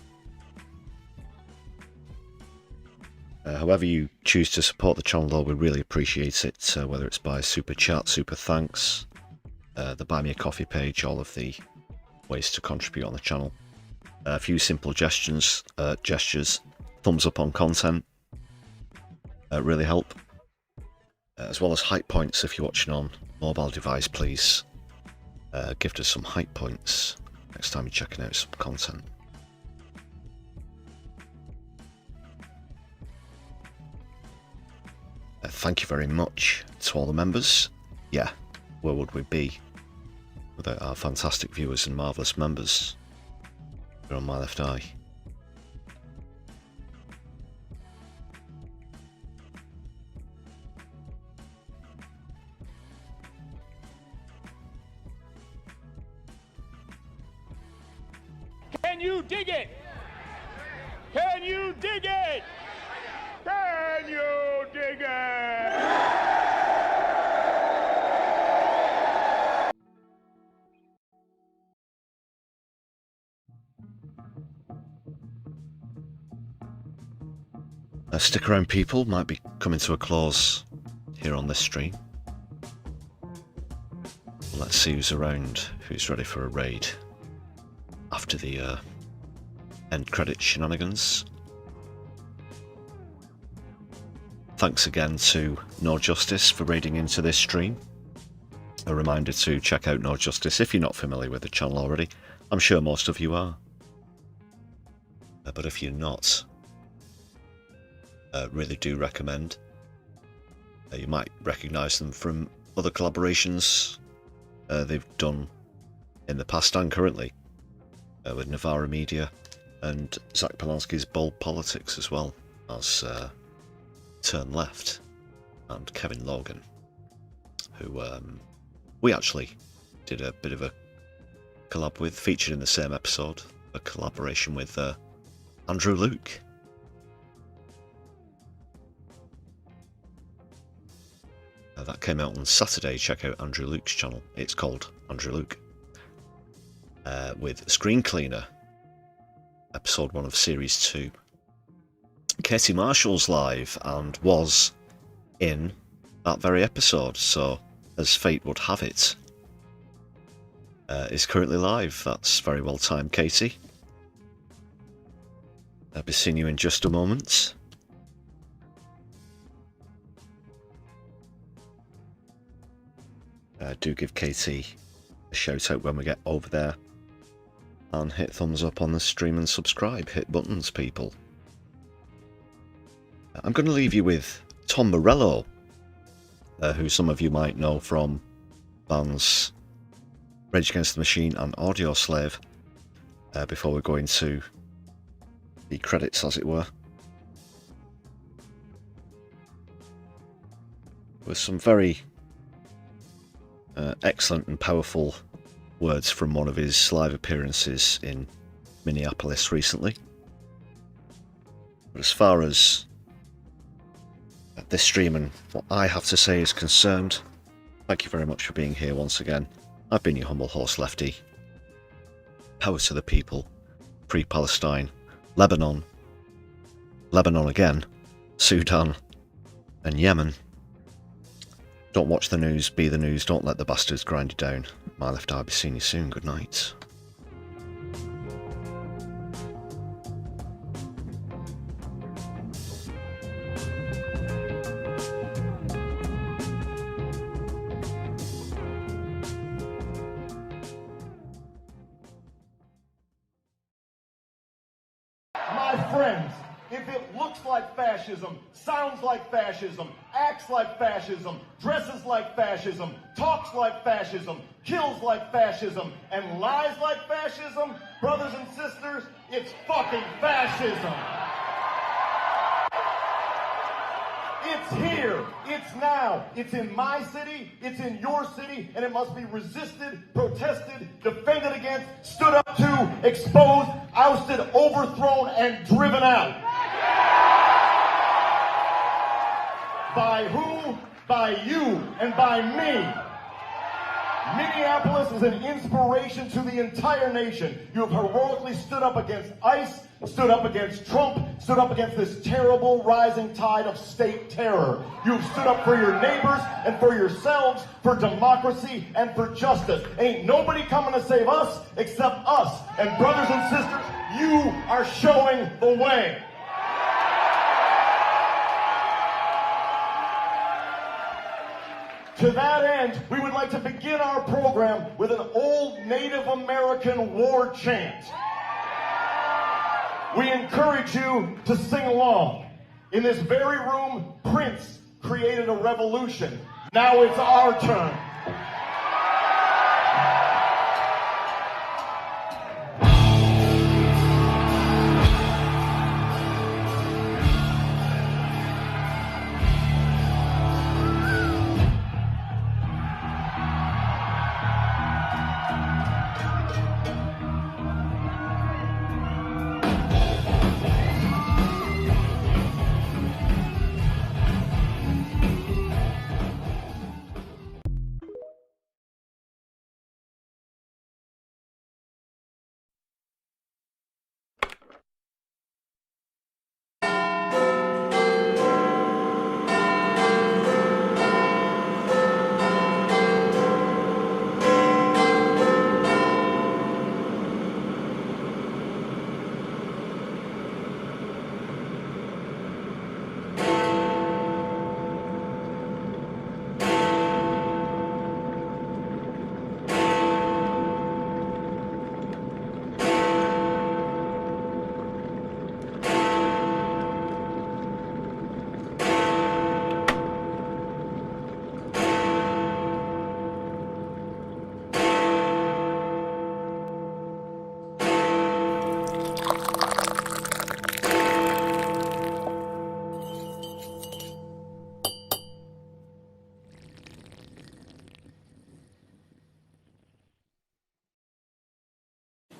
However you choose to support the channel, though, we really appreciate it, whether it's by super chat, super thanks, the Buy Me a Coffee page, all of the ways to contribute on the channel. A few simple gestures, thumbs up on content, really help, as well as hype points if you're watching on mobile device. Please gift us some hype points next time you're checking out some content. Thank you very much to all the members. Yeah, where would we be without our fantastic viewers and marvellous members here on My Left Eye?
Can you dig it? Can you dig it? Can you dig it?
Stick around, people. Might be coming to a close here on this stream. Let's see who's around, who's ready for a raid after the end credit shenanigans. Thanks again to No Justice for raiding into this stream. A reminder to check out No Justice if you're not familiar with the channel already. I'm sure most of you are. But if you're not, really do recommend. You might recognise them from other collaborations they've done in the past and currently with Navarra Media and Zach Polanski's Bold Politics, as well as Turn Left and Kevin Logan, who we actually did a bit of a collab with, featured in the same episode, a collaboration with Andrew Luke. That came out on Saturday. Check out Andrew Luke's channel. It's called Andrew Luke. With Screen Cleaner, episode 1 of series 2. Katie Marshall's live and was in that very episode, so as fate would have it, is currently live. That's very well timed, Katie. I'll be seeing you in just a moment. Do give Katie a shout out when we get over there, and hit thumbs up on the stream and subscribe. Hit buttons, people. I'm going to leave you with Tom Morello, who some of you might know from bands Rage Against the Machine and Audio Slave, before we go into the credits, as it were. With some very excellent and powerful words from one of his live appearances in Minneapolis recently. But as far as this stream and what I have to say is concerned, thank you very much for being here once again. I've been your humble host, Lefty. Power to the people. Free Palestine. Lebanon. Lebanon again. Sudan. And Yemen. Don't watch the news, be the news, don't let the bastards grind you down. My left eye, be seeing you soon, good night.
My friends, if it looks like fascism, sounds like fascism, acts like fascism, dresses like fascism, talks like fascism, kills like fascism, and lies like fascism, brothers and sisters, it's fucking fascism. It's here, it's now, it's in my city, it's in your city, and it must be resisted, protested, defended against, stood up to, exposed, ousted, overthrown, and driven out. By who? By you and by me. Minneapolis is an inspiration to the entire nation. You have heroically stood up against ICE, stood up against Trump, stood up against this terrible rising tide of state terror. You've stood up for your neighbors and for yourselves, for democracy and for justice. Ain't nobody coming to save us except us. And brothers and sisters, you are showing the way. To that end, we would like to begin our program with an old Native American war chant. We encourage you to sing along. In this very room, Prince created a revolution. Now it's our turn.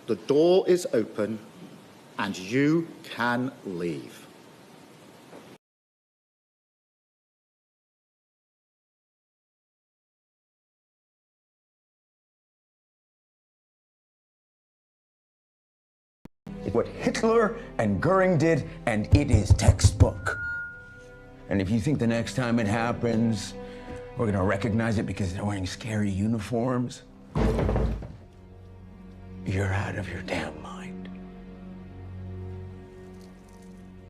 The door is open and you can leave.
What Hitler and Goering did, and it is textbook. And if you think the next time it happens, we're gonna recognize it because they're wearing scary uniforms, you're out of your damn mind.